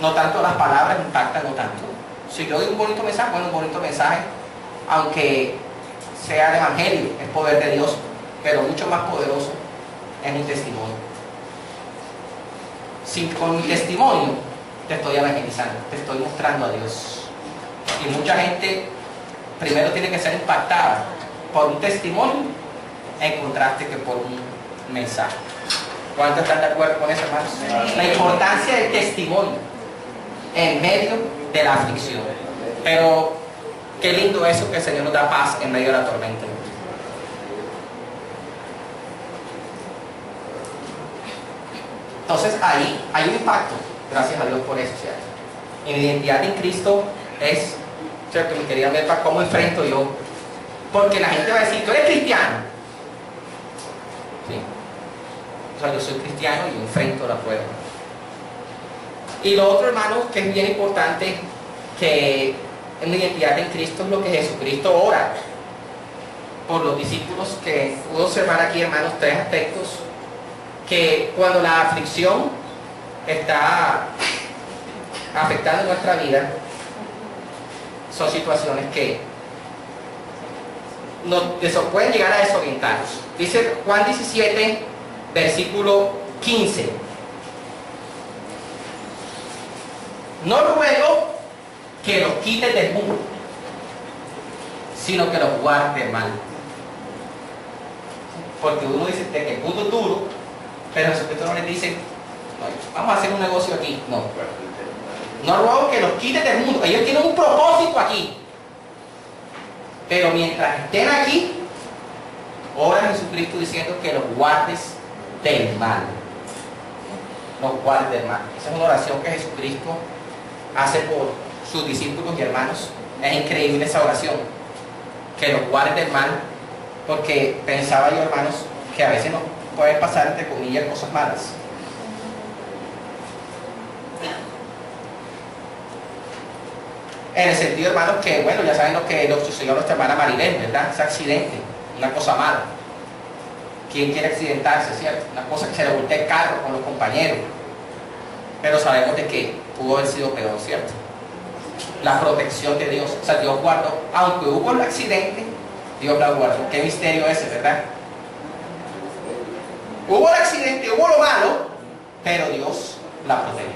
No tanto las palabras impactan, no tanto. Si yo doy un bonito mensaje, bueno, un bonito mensaje, aunque sea el evangelio, es poder de Dios, pero mucho más poderoso es mi testimonio. Si con mi testimonio te estoy evangelizando, te estoy mostrando a Dios. Y mucha gente primero tiene que ser impactada por un testimonio en contraste que por un mensaje. ¿Cuántos están de acuerdo con eso, hermanos? La importancia del testimonio en medio de la aflicción. Pero qué lindo eso, que el Señor nos da paz en medio de la tormenta. Entonces ahí hay un impacto, gracias a Dios por eso, ¿cierto? Y mi identidad en Cristo es, ¿cierto? Mi querida Melpa, ¿cómo enfrento yo? Porque la gente va a decir, ¿tú eres cristiano? Sí. O sea, yo soy cristiano y enfrento la prueba. Y lo otro, hermanos, que es bien importante, que en mi identidad en Cristo es lo que Jesucristo ora por los discípulos, que puedo observar aquí, hermanos, tres aspectos. Que cuando la aflicción está afectando nuestra vida, son situaciones que pueden llegar a desorientarnos. Dice Juan 17, versículo 15. No ruego que los quites del mundo, sino que los guardes del mal. Porque uno dice que el mundo es duro, pero Jesucristo no les dice, no, vamos a hacer un negocio aquí. No. No ruego que los quites del mundo. Ellos tienen un propósito aquí. Pero mientras estén aquí, ora Jesucristo diciendo que los guardes del mal. Los guardes del mal. Esa es una oración que Jesucristo hace por sus discípulos y hermanos. Es increíble esa oración. Que los guardes del mal. Porque pensaba yo, hermanos, que a veces nos pueden pasar, entre comillas, cosas malas. En el sentido, hermanos, que, bueno, ya saben lo que sucedió a nuestra hermana Marilén, ¿verdad? Ese accidente, una cosa mala. ¿Quién quiere accidentarse, cierto? Una cosa que se le voltea el carro con los compañeros. Pero sabemos de que pudo haber sido peor, ¿cierto? La protección de Dios. O sea, Dios guardó, aunque hubo el accidente, Dios la guardó. Qué misterio ese, ¿verdad? Hubo el accidente, hubo lo malo, pero Dios la protegió.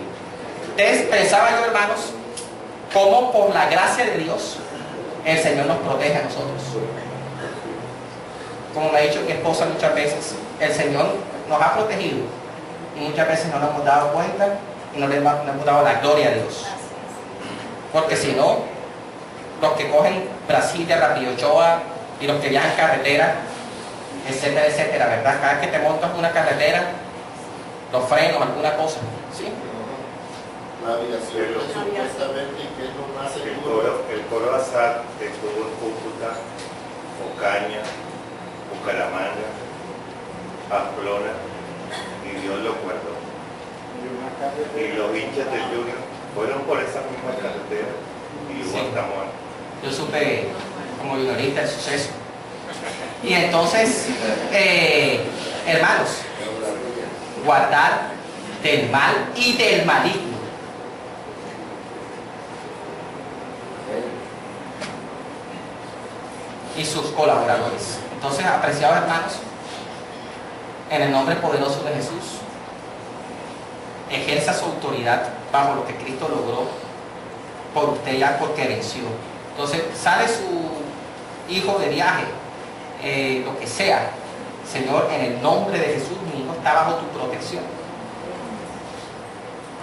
Entonces pensaba yo, hermanos, cómo por la gracia de Dios el Señor nos protege a nosotros. Como me ha dicho mi esposa muchas veces, el Señor nos ha protegido y muchas veces no nos hemos dado cuenta y no le hemos dado la gloria a Dios. Porque si no, los que cogen Brasilia, Rapid Ochoa y los que viajan en carretera, etcétera, etcétera, ¿verdad? Cada vez que te montas en una carretera, los frenos, alguna cosa, ¿sí? La aviación es supuestamente que es lo más seguro. El coro Assad estuvo en Cúcuta, Ocaña, Bucaramanga, Pamplona, y Dios lo guardó. Y los hinchas del Junior fueron por esa misma carretera y hubo hasta muerte. Yo supe como juniorista el suceso. Y entonces, hermanos, guardar del mal y del maligno. Y sus colaboradores. Entonces, apreciados hermanos, en el nombre poderoso de Jesús, ejerza su autoridad bajo lo que Cristo logró por usted ya, porque venció. Entonces, sale su hijo de viaje, lo que sea, Señor, en el nombre de Jesús, mi hijo está bajo tu protección.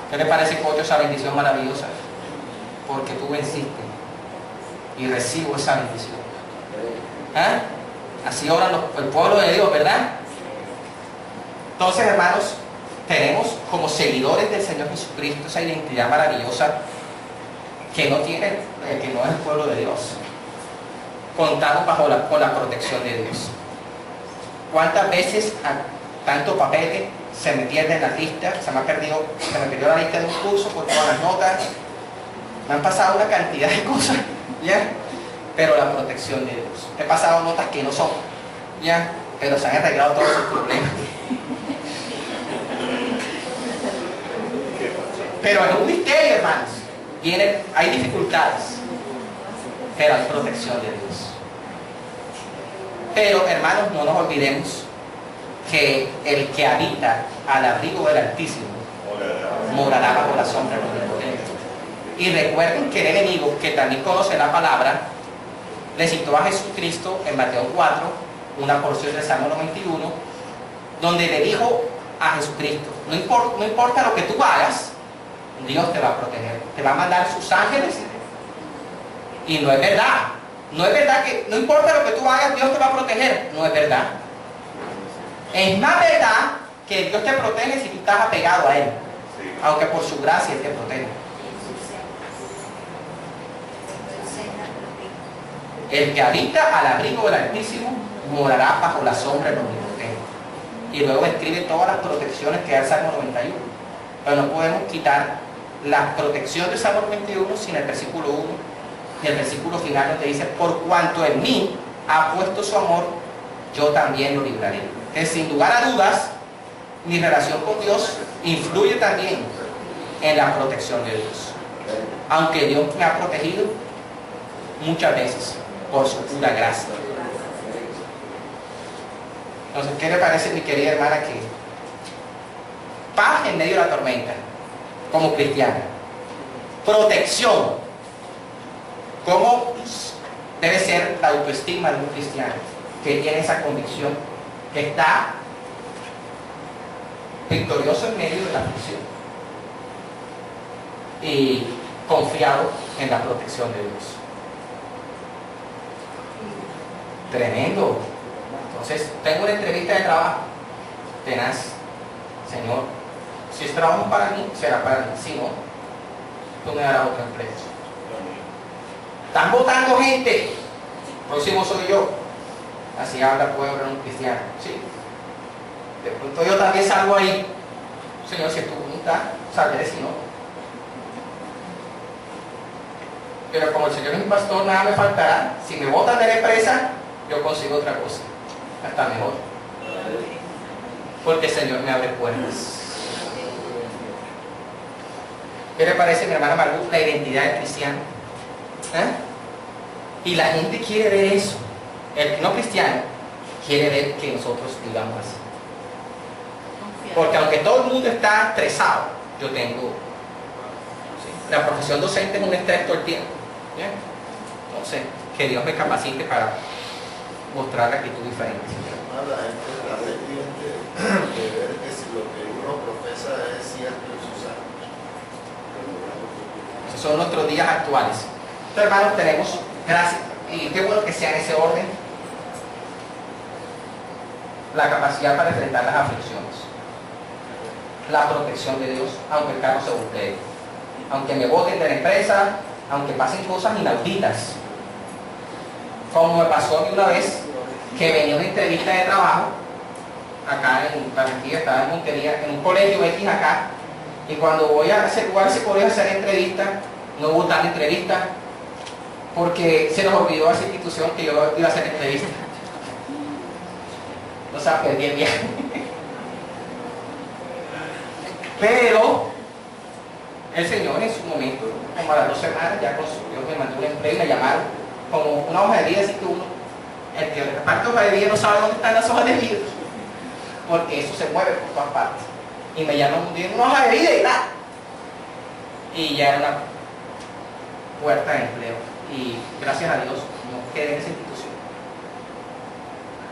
¿Qué le parece, Cocho, esa bendición maravillosa? Porque tú venciste y recibo esa bendición. ¿Ah? Así ora el pueblo de Dios, ¿verdad? Entonces, hermanos, tenemos como seguidores del Señor Jesucristo esa identidad maravillosa que no tiene el que no es el pueblo de Dios. contamos con la protección de Dios. ¿Cuántas veces tanto papeles se me pierde en la lista? Se me perdió la lista de un curso por todas las notas. Me han pasado una cantidad de cosas, ¿ya? Pero la protección de Dios. He pasado notas que no son, ¿ya? Pero se han arreglado todos sus problemas. Pero es un misterio, hermanos. Hay dificultades, pero hay protección de Dios. Pero, hermanos, no nos olvidemos que el que habita al abrigo del Altísimo morará bajo la sombra del Omnipotente. Y recuerden que el enemigo, que también conoce la palabra, le citó a Jesucristo en Mateo 4, una porción del Salmo 91, donde le dijo a Jesucristo: no importa lo que tú hagas, Dios te va a proteger, te va a mandar sus ángeles. Y no es verdad. No es verdad que no importa lo que tú hagas, Dios te va a proteger. No es verdad. Es más verdad que Dios te protege si tú estás apegado a Él, aunque por su gracia Él te protege. El que habita al abrigo del Altísimo morará bajo la sombra del Omnipotente. Y luego escribe todas las protecciones que da el Salmo 91. Pero no podemos quitar la protección del Salmo 91 sin el versículo 1 y el versículo final donde dice: por cuanto en mí ha puesto su amor, yo también lo libraré. Que sin lugar a dudas, mi relación con Dios influye también en la protección de Dios. Aunque Dios me ha protegido muchas veces por su pura gracia. Entonces, ¿qué le parece, mi querida hermana, que paz en medio de la tormenta como cristiana? Protección. ¿Cómo debe ser la autoestima de un cristiano que tiene esa convicción, que está victorioso en medio de la aflicción y confiado en la protección de Dios? Tremendo. Entonces, tengo una entrevista de trabajo tenaz. Señor, si es trabajo para mí, será para mí. Si no, tú me darás otro empleo. Están votando gente. Próximo soy yo. Así habla pueblo un cristiano. Sí. De pronto yo también salgo ahí. Señor, si es tu voluntad, saldré, si no. Pero como el Señor es mi pastor, nada me faltará. Si me botan de la empresa, yo consigo otra cosa. Hasta mejor. Porque el Señor me abre puertas. ¿Qué le parece, mi hermana Margot, la identidad del cristiano? Y la gente quiere ver eso. El no cristiano quiere ver que nosotros digamos así. Porque aunque todo el mundo está estresado, yo tengo... ¿sí? La profesión docente es un estrés todo el tiempo. ¿Bien? Entonces, que Dios me capacite para mostrar la actitud diferente. La gente está pendiente de ver que si lo que uno profesa es cierto en sus actos. Esos son nuestros días actuales. Entonces, hermanos, tenemos, gracias, y qué bueno que sea en ese orden, la capacidad para enfrentar las aflicciones, la protección de Dios, aunque el carro se voltee, aunque me boten de la empresa, aunque pasen cosas inauditas, como me pasó a mí una vez, que venía una entrevista de trabajo acá en Barranquilla, estaba en Montería, en un colegio X acá, y cuando voy a ese lugar, ese colegio a hacer entrevista, no hubo tal entrevista porque se nos olvidó a esa institución que yo iba a hacer entrevista. O sea, perdí el viaje. Pero el Señor en su momento, como a las 2 semanas, ya con su Dios me mandó un empleo y me llamaron como una hoja de vida, así que uno, el que reparte hoja de vida no sabe dónde están las hojas de vida, porque eso se mueve por todas partes. Y me llaman un día, una hoja de vida y nada. Y ya era una puerta de empleo. Y gracias a Dios no quedé en esa institución.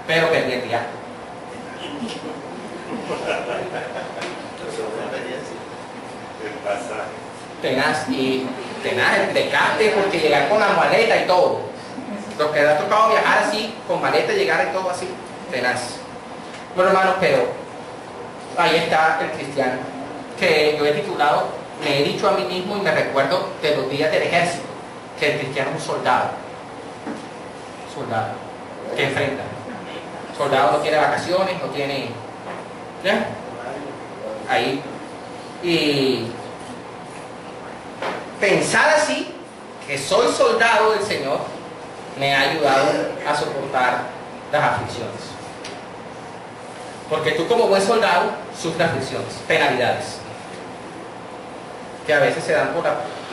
Pero perdí el viaje. El pasaje. Tenaz, el desgaste, porque llegar con la maleta y todo. Lo que ha tocado viajar así, con maleta, llegar y todo así, tenaz. Bueno, hermanos, pero ahí está el cristiano, que yo he titulado, me he dicho a mí mismo y me recuerdo de los días del ejército, que el cristiano es un soldado. soldado que enfrenta. Soldado no tiene vacaciones, no tiene... ¿Ya? Ahí. Y pensar así, que soy soldado del Señor, me ha ayudado a soportar las aflicciones. Porque tú como buen soldado sufres aflicciones, penalidades, que a veces se dan por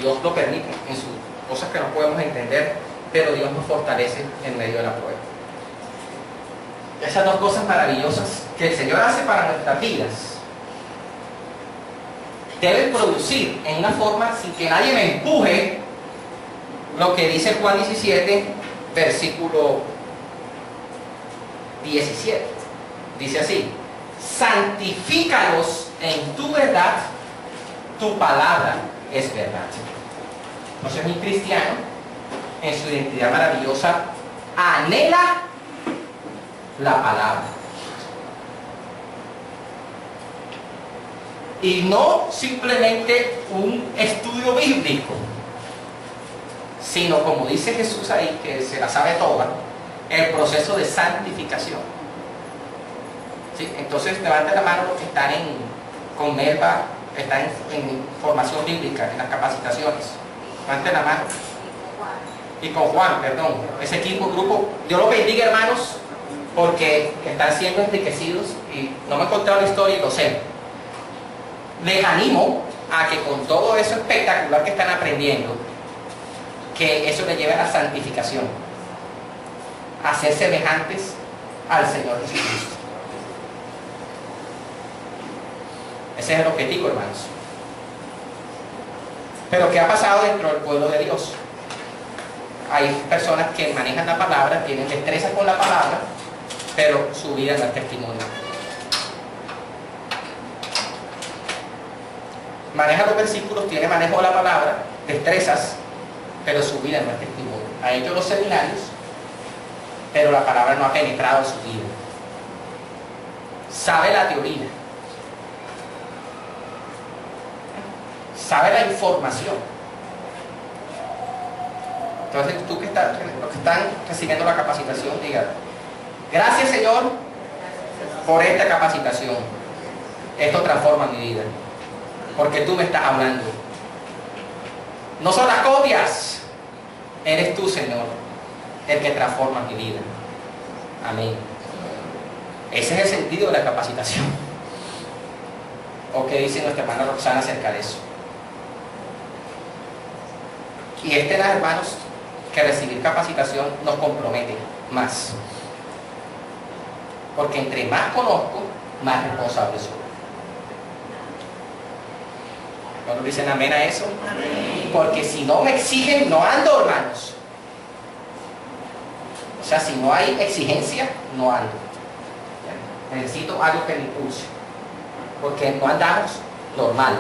Dios lo permite en sus cosas que no podemos entender, pero Dios nos fortalece en medio de la prueba. Esas dos cosas maravillosas que el Señor hace para nuestras vidas deben producir en una forma sin que nadie me empuje lo que dice Juan 17, versículo 17. Dice así: santifícalos en tu verdad, tu palabra es verdad. Entonces un cristiano en su identidad maravillosa anhela la palabra. Y no simplemente un estudio bíblico, sino como dice Jesús ahí, que se la sabe toda, el proceso de santificación. ¿Sí? Entonces levanten la mano los que están con Melba, están en formación bíblica, en las capacitaciones. Levanten la mano. Y con Juan, perdón, ese equipo, grupo, Dios los bendiga, hermanos, porque están siendo enriquecidos y no me he contado la historia y lo sé. Les animo a que con todo eso espectacular que están aprendiendo, que eso les lleve a la santificación, a ser semejantes al Señor Jesucristo. Ese es el objetivo, hermanos. Pero ¿qué ha pasado dentro del pueblo de Dios? Hay personas que manejan la palabra, tienen destreza con la palabra, pero su vida no es testimonio. Maneja los versículos, tiene manejo de la palabra, destrezas, pero su vida no es testimonio. Ha hecho los seminarios, pero la palabra no ha penetrado en su vida. Sabe la teoría, sabe la información. Entonces tú los que están recibiendo la capacitación, digan: gracias, Señor, por esta capacitación. Esto transforma mi vida, porque tú me estás hablando. No son las copias, eres tú, Señor, el que transforma mi vida. Amén. Ese es el sentido de la capacitación. ¿O qué dice nuestra hermana Roxana acerca de eso? Y hermanos, que recibir capacitación nos compromete más. Porque entre más conozco, más responsable soy. ¿Cuándo dicen amén a eso? Amén. Porque si no me exigen, no ando, hermanos. O sea, si no hay exigencia, no ando. Necesito algo que me impulse, porque no andamos normal.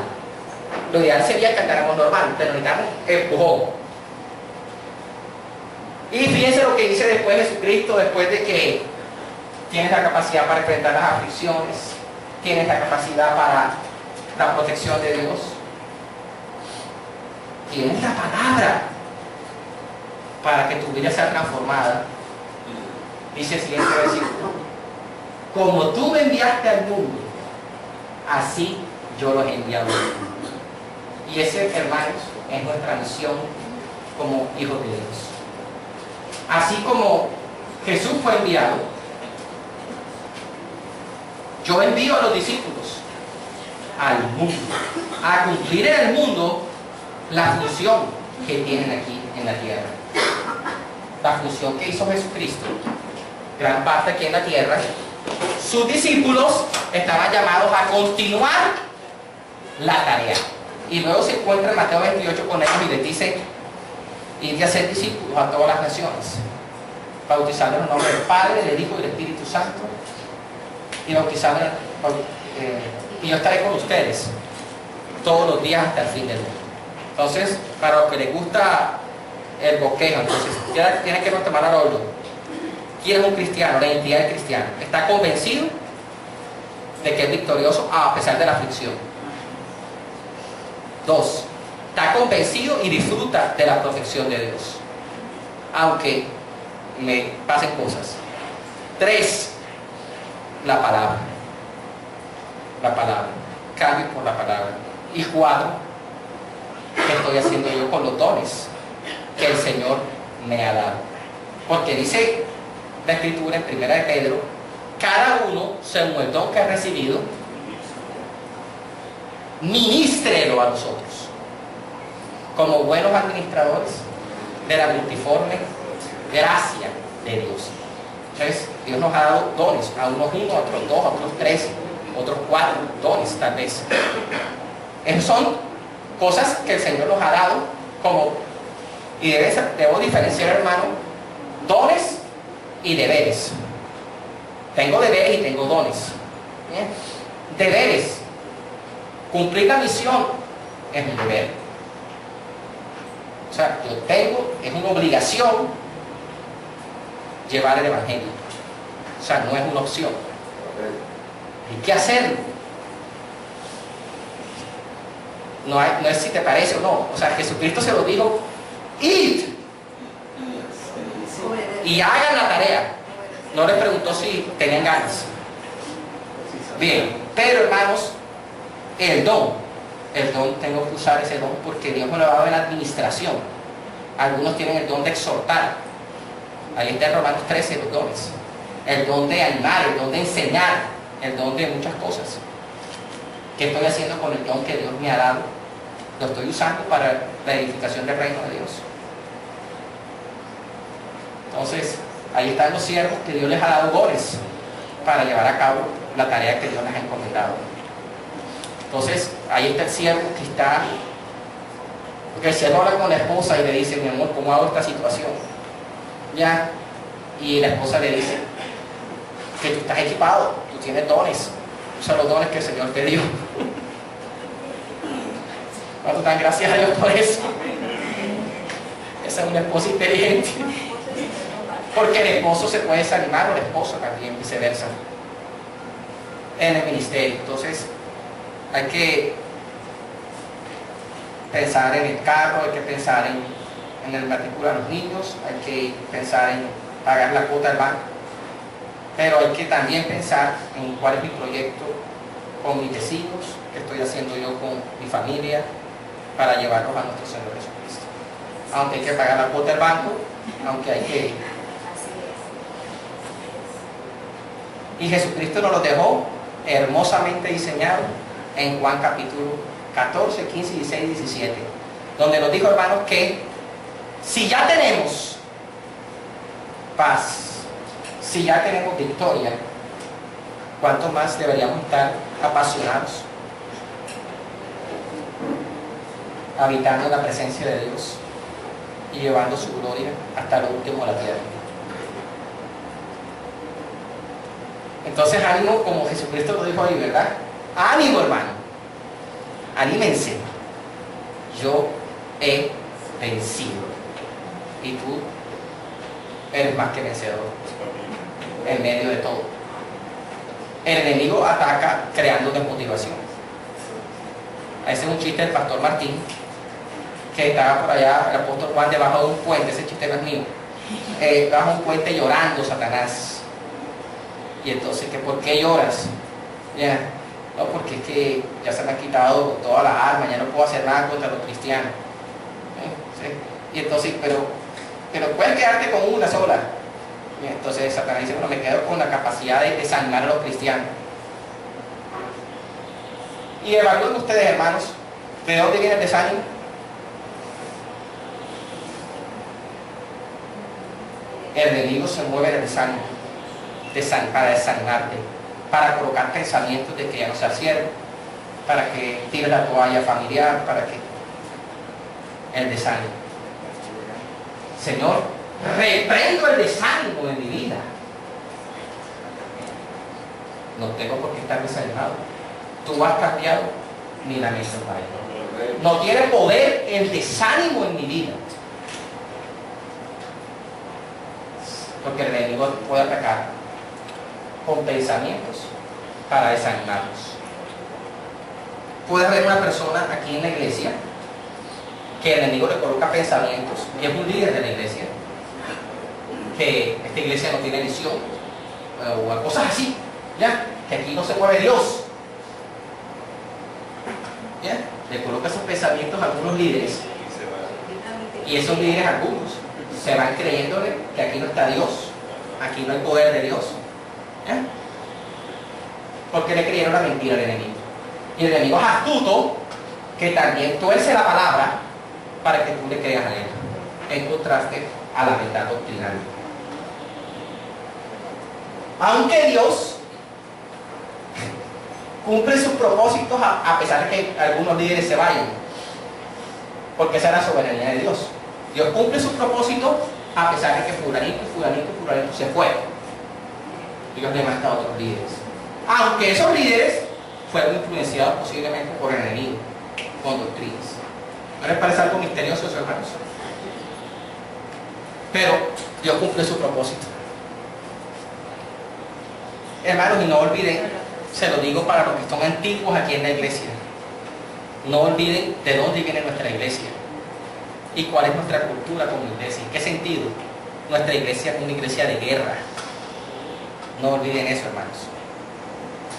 Lo ideal sería que andáramos normal, pero necesitamos empujón. Y fíjense lo que dice después Jesucristo, después de que tienes la capacidad para enfrentar las aflicciones, tienes la capacidad para la protección de Dios, tienes la palabra para que tu vida sea transformada. Dice el siguiente versículo: como tú me enviaste al mundo, así yo los he enviado. Y ese, hermanos, es nuestra misión como hijos de Dios. Así como Jesús fue enviado, yo envío a los discípulos al mundo, a cumplir en el mundo la función que tienen aquí en la tierra. La función que hizo Jesucristo, gran parte aquí en la tierra. Sus discípulos estaban llamados a continuar la tarea. Y luego se encuentra en Mateo 28 con ellos y les dice: ir a ser discípulos a todas las naciones, bautizando en el nombre del Padre, del Hijo y del Espíritu Santo, y bautizando y yo estaré con ustedes todos los días hasta el fin del mundo. Entonces, para los que les gusta el bosquejo, entonces ya tienen que tomar al orden. ¿Quién es un cristiano? La identidad del cristiano. Está convencido de que es victorioso a pesar de la aflicción. 2. Está convencido y disfruta de la protección de Dios, aunque me pasen cosas. 3, la palabra. La palabra. Cambio por la palabra. Y 4, ¿qué estoy haciendo yo con los dones que el Señor me ha dado? Porque dice la Escritura en 1 de Pedro, cada uno, según el don que ha recibido, ministrelo a nosotros, como buenos administradores de la multiforme gracia de Dios. Entonces, Dios nos ha dado dones, a unos 1, a otros 2, a otros 3, otros 4 dones tal vez. Esas son cosas que el Señor nos ha dado como, y debo diferenciar, hermano, dones y deberes. Tengo deberes y tengo dones. ¿Bien? Deberes. Cumplir la misión es mi deber. O sea, yo tengo, es una obligación llevar el Evangelio. O sea, no es una opción. Hay que hacerlo. No es si te parece o no. O sea, Jesucristo se lo dijo, id y hagan la tarea. No le preguntó si tenían ganas. Bien, pero hermanos, el don, tengo que usar ese don porque Dios me lo ha dado en la administración. Algunos tienen el don de exhortar. Ahí está en Romanos 13 los dones. El don de animar, el don de enseñar, el don de muchas cosas. ¿Qué estoy haciendo con el don que Dios me ha dado? Lo estoy usando para la edificación del reino de Dios. Entonces, ahí están los siervos que Dios les ha dado dones para llevar a cabo la tarea que Dios les ha encomendado. Entonces, ahí está el siervo que está, porque el siervo habla con la esposa y le dice, mi amor, ¿cómo hago esta situación? Ya, y la esposa le dice que tú estás equipado, tú tienes dones, usa los dones que el Señor te dio. ¿Cuánto dan gracias a Dios por eso? Esa es una esposa inteligente. Porque el esposo se puede desanimar o la esposa también, viceversa, en el ministerio. Entonces, hay que pensar en el carro, hay que pensar en el matrícula de los niños, hay que pensar en pagar la cuota del banco, pero hay que también pensar en cuál es mi proyecto con mis vecinos, qué estoy haciendo yo con mi familia para llevarlos a nuestro Señor Jesucristo. Aunque hay que pagar la cuota del banco, aunque hay que... Y Jesucristo nos lo dejó hermosamente diseñado en Juan capítulo 14, 15, 16, 17, donde nos dijo, hermanos, que si ya tenemos paz, si ya tenemos victoria, ¿cuánto más deberíamos estar apasionados, habitando en la presencia de Dios y llevando su gloria hasta lo último de la tierra? Entonces, ánimo, como Jesucristo lo dijo ahí, ¿verdad? Ánimo, hermano, anímense, yo he vencido y tú eres más que vencedor en medio de todo. El enemigo ataca creando desmotivación. Ese es un chiste del pastor Martín, que estaba por allá, el apóstol Juan, debajo de un puente. Ese chiste no es mío. Bajo un puente llorando Satanás. Y entonces, ¿que por qué lloras? Ya, no, porque es que ya se me han quitado todas las armas, ya no puedo hacer nada contra los cristianos. ¿Sí? Y entonces, pero puedes quedarte con una sola. Y entonces Satanás dice, bueno, me quedo con la capacidad de desanimar a los cristianos. Y evalúen ustedes, hermanos, ¿de dónde viene el desánimo? El enemigo se mueve del desánimo, para desanimarte, para colocar pensamientos de que ya no seas siervo, para que tires la toalla familiar, para que el desánimo. Señor, reprendo el desánimo en mi vida. No tengo por qué estar desanimado. Tú has cambiado mi lamento, Padre. No tiene poder el desánimo en mi vida. Porque el enemigo puede atacar con pensamientos para desanimarnos. Puede haber una persona aquí en la iglesia que el enemigo le coloca pensamientos, y es un líder de la iglesia, que esta iglesia no tiene visión, o cosas así, ¿ya? Que aquí no se mueve Dios. ¿Ya? Le coloca esos pensamientos a algunos líderes, y esos líderes algunos se van creyéndole que aquí no está Dios, aquí no hay poder de Dios, ¿ya? Porque le creyeron la mentira al enemigo. Y el enemigo es astuto, que también tuerce la palabra para que tú le creas a él, en contraste a la verdad doctrinal. Aunque Dios cumple sus propósitos a pesar de que algunos líderes se vayan, porque esa es la soberanía de Dios. Dios cumple sus propósitos a pesar de que fulanito se fue. Dios levanta a otros líderes, aunque esos líderes fueron influenciados posiblemente por el enemigo con doctrinas. ¿No les parece algo misterioso eso, hermanos? Pero Dios cumple su propósito. Hermanos, y no olviden, se lo digo para los que son antiguos aquí en la iglesia, no olviden de dónde viene nuestra iglesia y cuál es nuestra cultura como iglesia. ¿En qué sentido? Nuestra iglesia es una iglesia de guerra. No olviden eso, hermanos.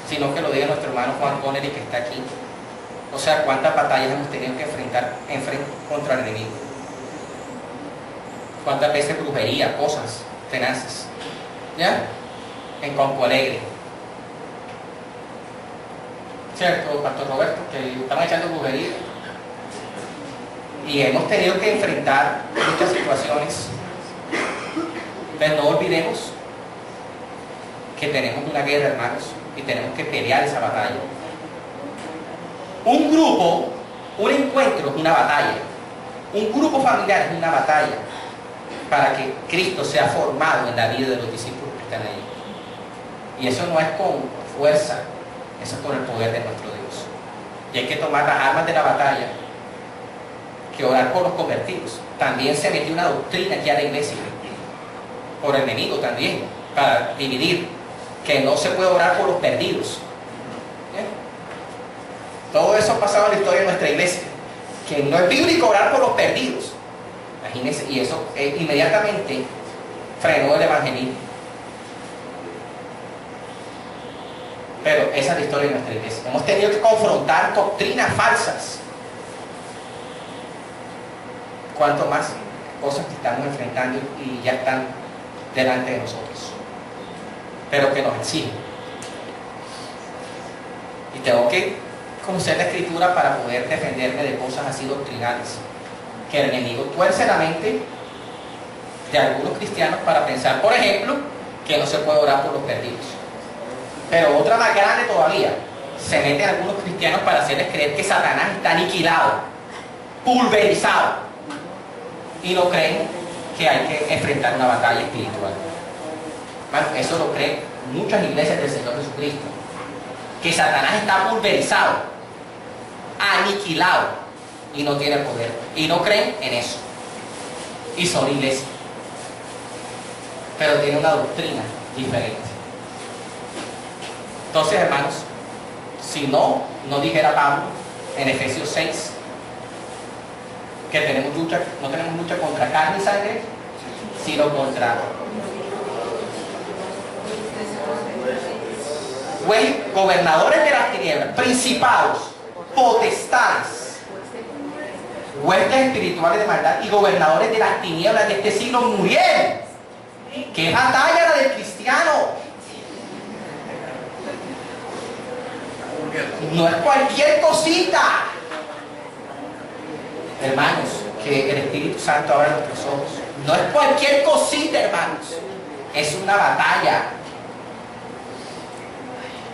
Sino que lo diga nuestro hermano Juan Connery, que está aquí. O sea, cuántas batallas hemos tenido que enfrentar contra el enemigo. Cuántas veces brujería, cosas tenaces, ¿ya? En Campo Alegre. ¿Cierto, Pastor Roberto? Que están echando brujería. Y hemos tenido que enfrentar muchas situaciones. Pero no olvidemos que tenemos una guerra, hermanos, y tenemos que pelear esa batalla. Un grupo, un encuentro es una batalla. Un grupo familiar es una batalla para que Cristo sea formado en la vida de los discípulos que están ahí. Y eso no es con fuerza, eso es con el poder de nuestro Dios. Y hay que tomar las armas de la batalla, que orar por los convertidos. También se metió una doctrina aquí a la iglesia, por el enemigo también, para dividir, que no se puede orar por los perdidos. ¿Bien? Todo eso ha pasado en la historia de nuestra iglesia, que no es bíblico orar por los perdidos. Imagínense, y eso inmediatamente frenó el evangelismo. Pero esa es la historia de nuestra iglesia. Hemos tenido que confrontar doctrinas falsas. Cuanto más cosas que estamos enfrentando y ya están delante de nosotros, pero que nos exigen. Y tengo que conocer la escritura para poder defenderme de cosas así doctrinales, que el enemigo tuerce la mente de algunos cristianos para pensar, por ejemplo, que no se puede orar por los perdidos. Pero otra más grande todavía, se meten algunos cristianos para hacerles creer que Satanás está aniquilado, pulverizado, y no creen que hay que enfrentar una batalla espiritual. Bueno, eso lo creen muchas iglesias del Señor Jesucristo, que Satanás está pulverizado, aniquilado, y no tiene poder, y no creen en eso, y son iglesias, pero tienen una doctrina diferente. Entonces, hermanos, si no dijera Pablo en Efesios 6 que no tenemos lucha contra carne y sangre, sino contra gobernadores de las tinieblas, principados, potestades, huestes espirituales de maldad y gobernadores de las tinieblas de este siglo murieron. ¿Qué batalla la del cristiano? No es cualquier cosita. Hermanos, que el Espíritu Santo abra nuestros ojos. No es cualquier cosita, hermanos. Es una batalla.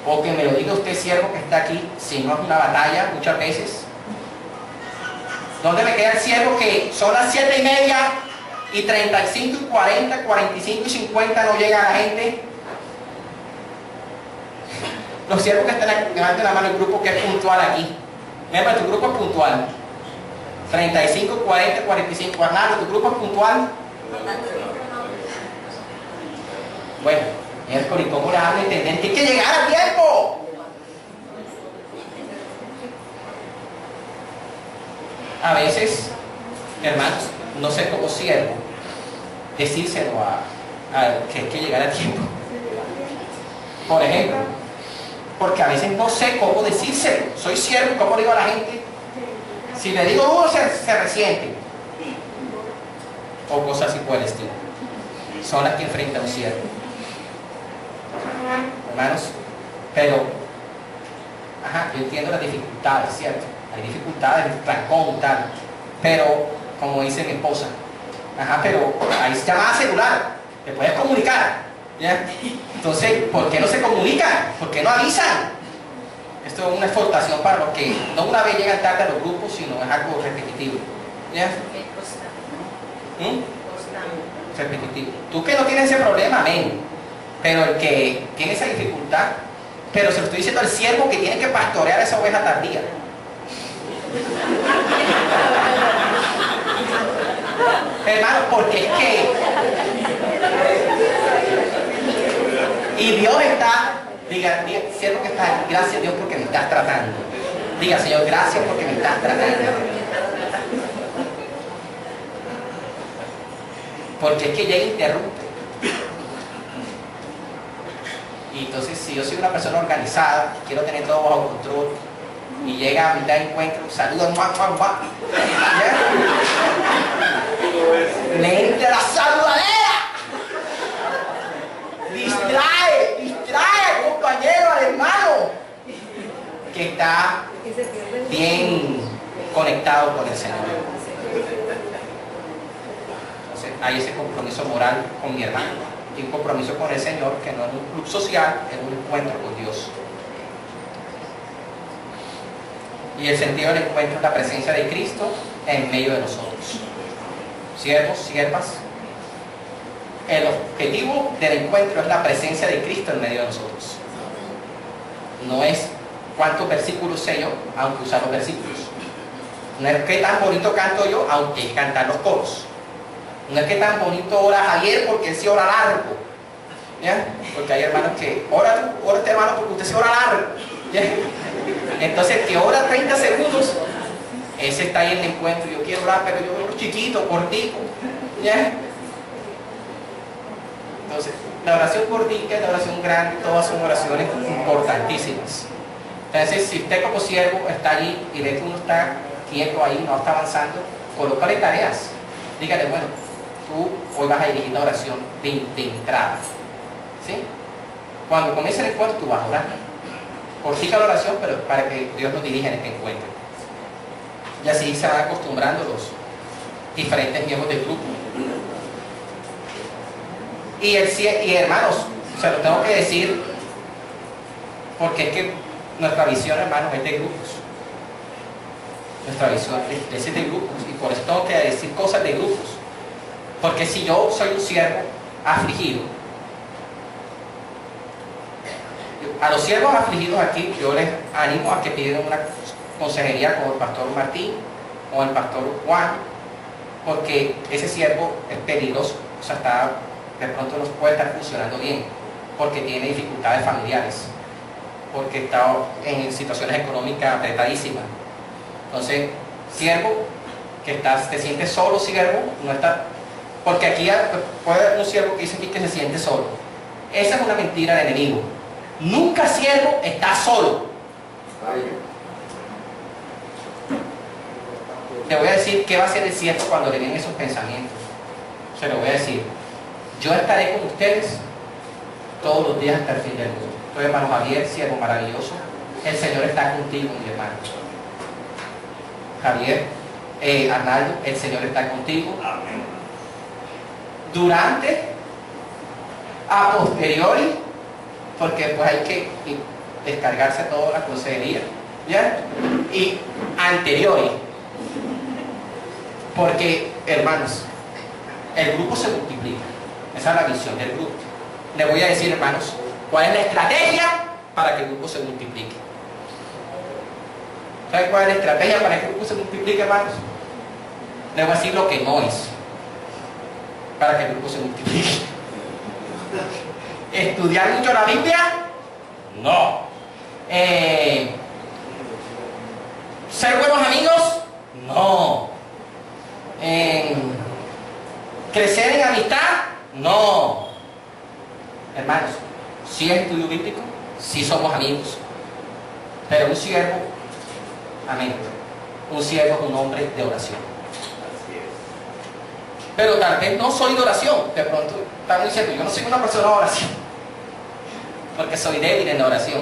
O que me lo diga usted, siervo, que está aquí, si no es una batalla, muchas veces. ¿Dónde me queda el siervo que son las 7:30 y 35 y 40, 45 y 50 no llega la gente? Los siervos que están aquí, levanten la mano el grupo que es puntual aquí. Mira, tu grupo es puntual. 35, 40, 45. Arnaldo, ¿tu grupo es puntual? Bueno, miércoles, ¿cómo le van a entender? Que hay que llegar a tiempo. A veces, hermanos, no sé cómo siervo decírselo que hay que llegar a tiempo. Por ejemplo, porque a veces no sé cómo decírselo. Soy siervo, ¿cómo digo a la gente? Si le digo uno, se resiente. O cosas así por el estilo. Son las que enfrenta un siervo. Hermanos, pero, yo entiendo las dificultades, ¿cierto? Hay dificultades, trancón, tal. Pero, como dice mi esposa, pero ahí se llama celular, te puedes comunicar, ¿ya? Entonces, ¿por qué no se comunican? ¿Por qué no avisan? Esto es una exhortación para los que no una vez llegan tarde a los grupos, sino es algo repetitivo, ¿ya? Repetitivo. Tú que no tienes ese problema, amén. Pero el que tiene esa dificultad, pero se lo estoy diciendo al siervo que tiene que pastorear esa oveja tardía. Hermano, porque es que y Dios está, diga, siervo que está, gracias Dios porque me estás tratando. Diga, Señor, gracias porque me estás tratando. Porque es que ya interrumpe. Y entonces, si yo soy una persona organizada, quiero tener todo bajo control, y llega a mitad de encuentro, saluda, le entra la saludadera, distrae al compañero, al hermano, que está bien conectado con el Señor. Entonces, hay ese compromiso moral con mi hermano y un compromiso con el Señor, que no es un club social, es un encuentro con Dios. Y el sentido del encuentro es la presencia de Cristo en medio de nosotros. Siervos, siervas, el objetivo del encuentro es la presencia de Cristo en medio de nosotros. No es cuántos versículos sé yo, aunque usar los versículos. No es qué tan bonito canto yo, aunque hay que cantar los coros. No es que tan bonito ora Javier porque él se ora largo, ¿ya? Porque hay hermanos que ora este hermano porque usted se ora largo, ¿ya? Entonces el que ora 30 segundos, ese está ahí en el encuentro. Yo quiero orar, pero yo oro chiquito, cortito, ¿ya? Entonces la oración cortica y la oración grande, todas son oraciones importantísimas. Entonces, si usted como siervo está allí y ve que uno está quieto ahí, no está avanzando, colócale tareas. Dígale, bueno, tú hoy vas a dirigir la oración de entrada, ¿sí? Cuando comience el encuentro, tú vas a orar. Cortica la oración, pero para que Dios nos dirija en este encuentro. Y así se van acostumbrando los diferentes miembros del grupo. Y hermanos, se lo tengo que decir, porque es que nuestra visión, hermanos, es de grupos. Nuestra visión es de grupos, y por eso tengo que decir cosas de grupos. Porque si yo soy un siervo afligido, a los siervos afligidos aquí, yo les animo a que pidan una consejería con el pastor Martín o el pastor Juan, porque ese siervo es peligroso, o sea, de pronto no puede estar funcionando bien, porque tiene dificultades familiares, porque está en situaciones económicas apretadísimas. Entonces, siervo que te sientes solo, siervo, no está, porque aquí puede haber un siervo que dice aquí que se siente solo. Esa es una mentira del enemigo. Nunca siervo está solo. Te voy a decir qué va a hacer el siervo cuando le vienen esos pensamientos. Se lo voy a decir. Yo estaré con ustedes todos los días hasta el fin del mundo. Entonces, hermano Javier, siervo maravilloso, el Señor está contigo, mi hermano. Javier, Arnaldo, el Señor está contigo. Amén. Durante, a posteriori, porque pues hay que descargarse toda la consejería, ¿ya? Y anteriori, porque, hermanos, el grupo se multiplica. Esa es la visión del grupo. Le voy a decir, hermanos, cuál es la estrategia para que el grupo se multiplique. ¿Saben cuál es la estrategia para que el grupo se multiplique, hermanos? Le voy a decir lo que no es para que el grupo se multiplique. ¿Estudiar mucho la Biblia? No. ¿Ser buenos amigos? No. ¿Crecer en amistad? No. Hermanos, si es estudio bíblico, si somos amigos. Pero un siervo, amén, un siervo es un hombre de oración. Así es. Pero tal vez no soy de oración. De pronto estamos diciendo, yo no soy una persona de oración, porque soy débil en la oración.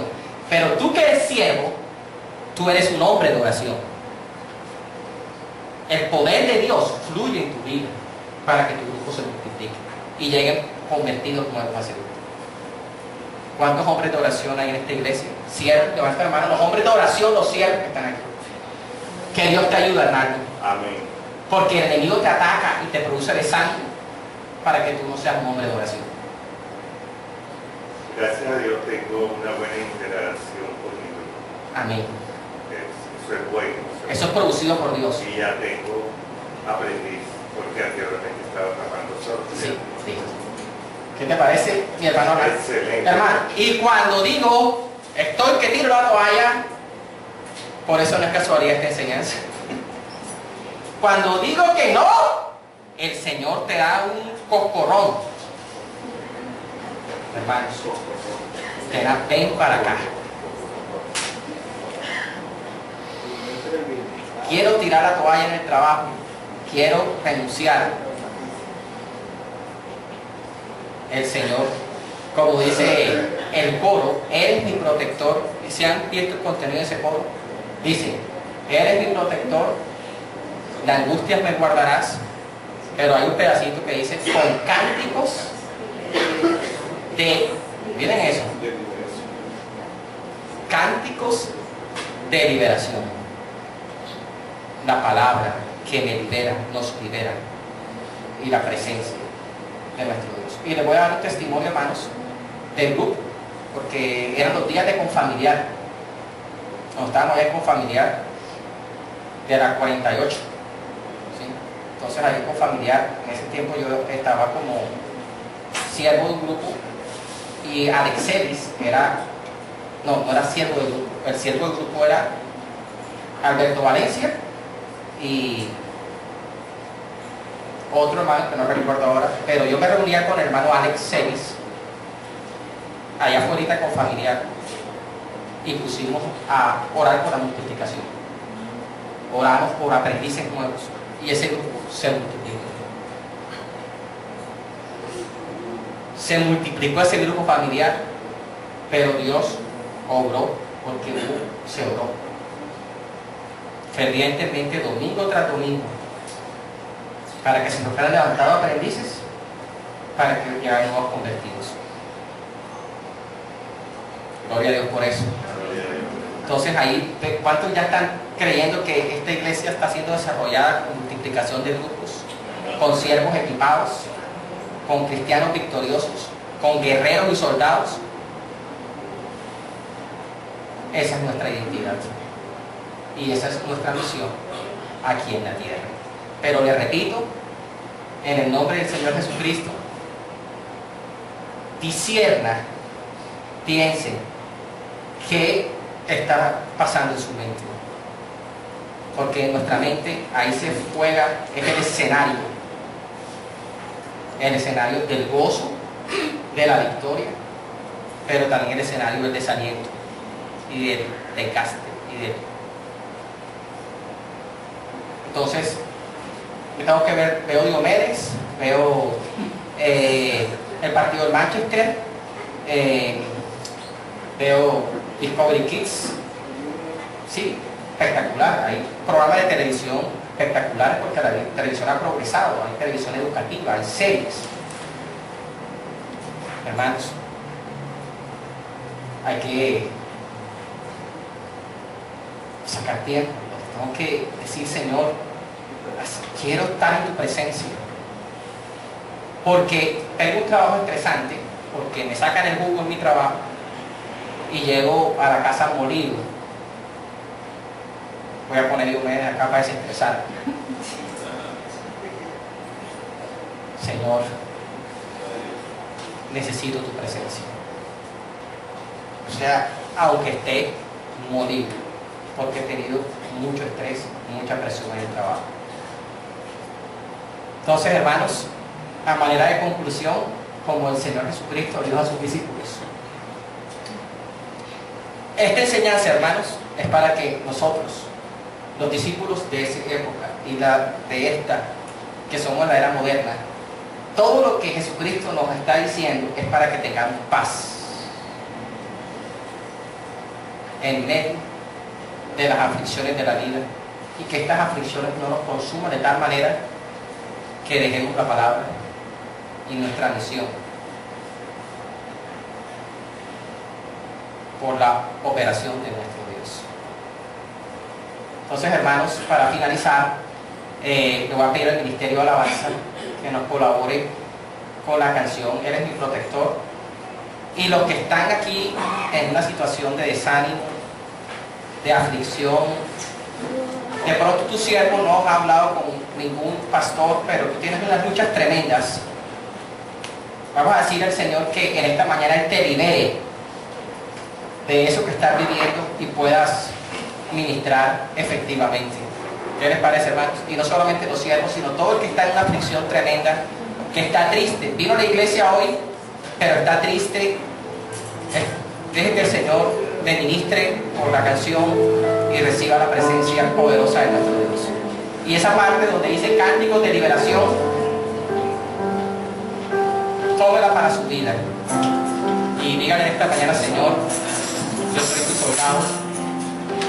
Pero tú que eres siervo, tú eres un hombre de oración. El poder de Dios fluye en tu vida para que tu grupo se multiplique y lleguen convertidos como el sacerdote. ¿Cuántos hombres de oración hay en esta iglesia? Siervos, levanta la mano, los hombres de oración, los siervos que están aquí. Que Dios te ayude, hermano. Amén. Porque el enemigo te ataca y te produce desánimo para que tú no seas un hombre de oración. Gracias a Dios tengo una buena interacción con mi grupo. Amén. Eso es bueno. Eso es producido por Dios. Y ya tengo aprendiz, porque anteriormente estaba trabajando solo. Sí, sí. ¿Qué te parece, mi hermano? Excelente. Hermano, y cuando digo, estoy que tiro la toalla, por eso no es casualidad esta enseñanza. Cuando digo que no, el Señor te da un coscorrón. Hermanos, te da, ven para acá. Quiero tirar la toalla en el trabajo, quiero renunciar. El Señor, como dice el coro, Él es mi protector. ¿Se han visto el contenido de ese coro? Dice, Él es mi protector, de angustias me guardarás. Pero hay un pedacito que dice, con cánticos de, miren eso, cánticos de liberación. La palabra que me libera, nos libera, y la presencia de nuestro Dios. Y les voy a dar un testimonio, hermanos, del grupo, porque eran los días de Confamiliar. Cuando estábamos ahí en Confamiliar, de la 48. ¿Sí? Entonces ahí en Confamiliar, en ese tiempo yo estaba como siervo de un grupo, y Alexelis era, no era siervo del grupo, el siervo del grupo era Alberto Valencia y otro hermano que no recuerdo ahora, pero yo me reunía con el hermano Alex Celis allá afuera con familiar y pusimos a orar por la multiplicación. Oramos por aprendices nuevos y ese grupo se multiplicó. Se multiplicó ese grupo familiar, pero Dios obró porque se oró fervientemente domingo tras domingo, para que se nos fueran levantados aprendices, para que llegaran nuevos convertidos. Gloria a Dios por eso. Entonces ahí, ¿cuántos ya están creyendo que esta iglesia está siendo desarrollada con multiplicación de grupos, con siervos equipados, con cristianos victoriosos, con guerreros y soldados? Esa es nuestra identidad y esa es nuestra misión aquí en la tierra. Pero le repito, en el nombre del Señor Jesucristo, discierna, piense qué está pasando en su mente, porque en nuestra mente ahí se juega, es el escenario del gozo, de la victoria, pero también el escenario del desaliento y del desgaste entonces tengo que ver, veo Diomedes, veo el partido del Manchester, veo Discovery Kids, sí, espectacular, hay programas de televisión espectaculares porque la televisión ha progresado, hay televisión educativa, hay series. Hermanos, hay que sacar tiempo, tengo que decir, Señor, quiero estar en tu presencia, porque tengo un trabajo estresante, porque me sacan el jugo en mi trabajo y llego a la casa molido. Voy a poner Diomedes acá para desestresar. Señor, necesito tu presencia. O sea, aunque esté molido, porque he tenido mucho estrés, mucha presión en el trabajo. Entonces, hermanos, a manera de conclusión, como el Señor Jesucristo dio a sus discípulos. Esta enseñanza, hermanos, es para que nosotros, los discípulos de esa época y de esta, que somos la era moderna, todo lo que Jesucristo nos está diciendo es para que tengamos paz en medio de las aflicciones de la vida, y que estas aflicciones no nos consuman de tal manera que dejemos la palabra y nuestra misión por la operación de nuestro Dios. Entonces, hermanos, para finalizar, le voy a pedir al Ministerio de Alabanza que nos colabore con la canción Él es mi protector. Y los que están aquí en una situación de desánimo, de aflicción, de pronto tu siervo no ha hablado con ningún pastor, pero tú tienes unas luchas tremendas, vamos a decir al Señor que en esta mañana Él te libere de eso que estás viviendo y puedas ministrar efectivamente. ¿Qué les parece, hermanos? Y no solamente los siervos, sino todo el que está en una aflicción tremenda, que está triste. Vino a la iglesia hoy, pero está triste. Deje que el Señor le ministre por la canción y reciba la presencia poderosa de nuestro Dios. Y esa parte donde dice cánticos de liberación, tómela para su vida. Y dígale esta mañana: Señor, yo soy tu soldado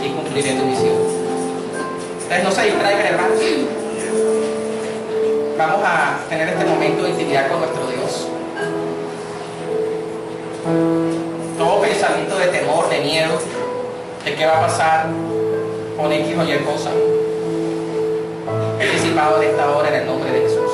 y cumpliré tu misión. Entonces no se distraigan, hermanos. Vamos a tener este momento de intimidad con nuestro Dios. Todo pensamiento de temor, de miedo, de qué va a pasar con X o Y cosa, es disipado en esta hora en el nombre de Jesús.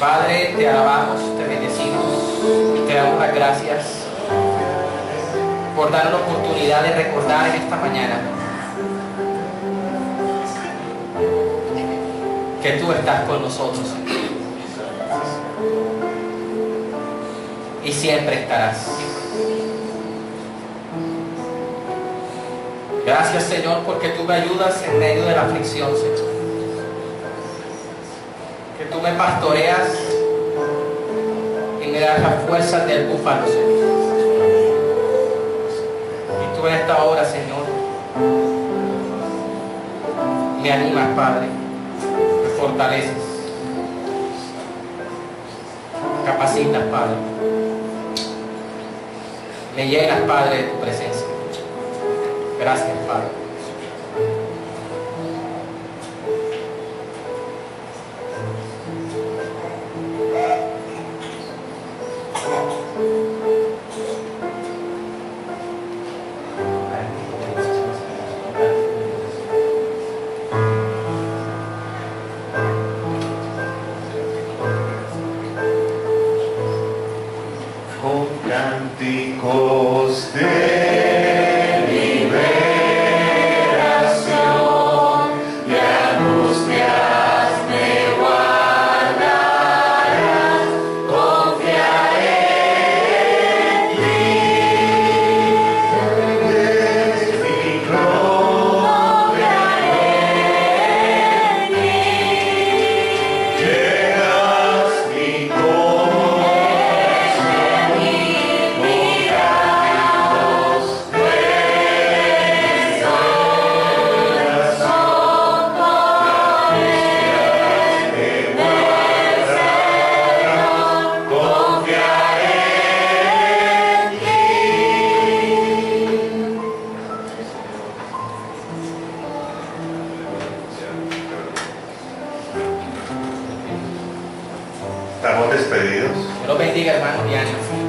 Padre, te alabamos, te bendecimos, te damos las gracias por dar la oportunidad de recordar en esta mañana que tú estás con nosotros y siempre estarás. Gracias, Señor, porque tú me ayudas en medio de la aflicción, Señor. Que tú me pastoreas y me das las fuerzas del búfalo, Señor. Y tú en esta hora, Señor, me animas, Padre, me fortaleces, capacitas, Padre. me llenas, Padre, de tu presencia. Gracias, Padre. Con cánticos de estamos despedidos. Dios los bendiga, hermano Diana.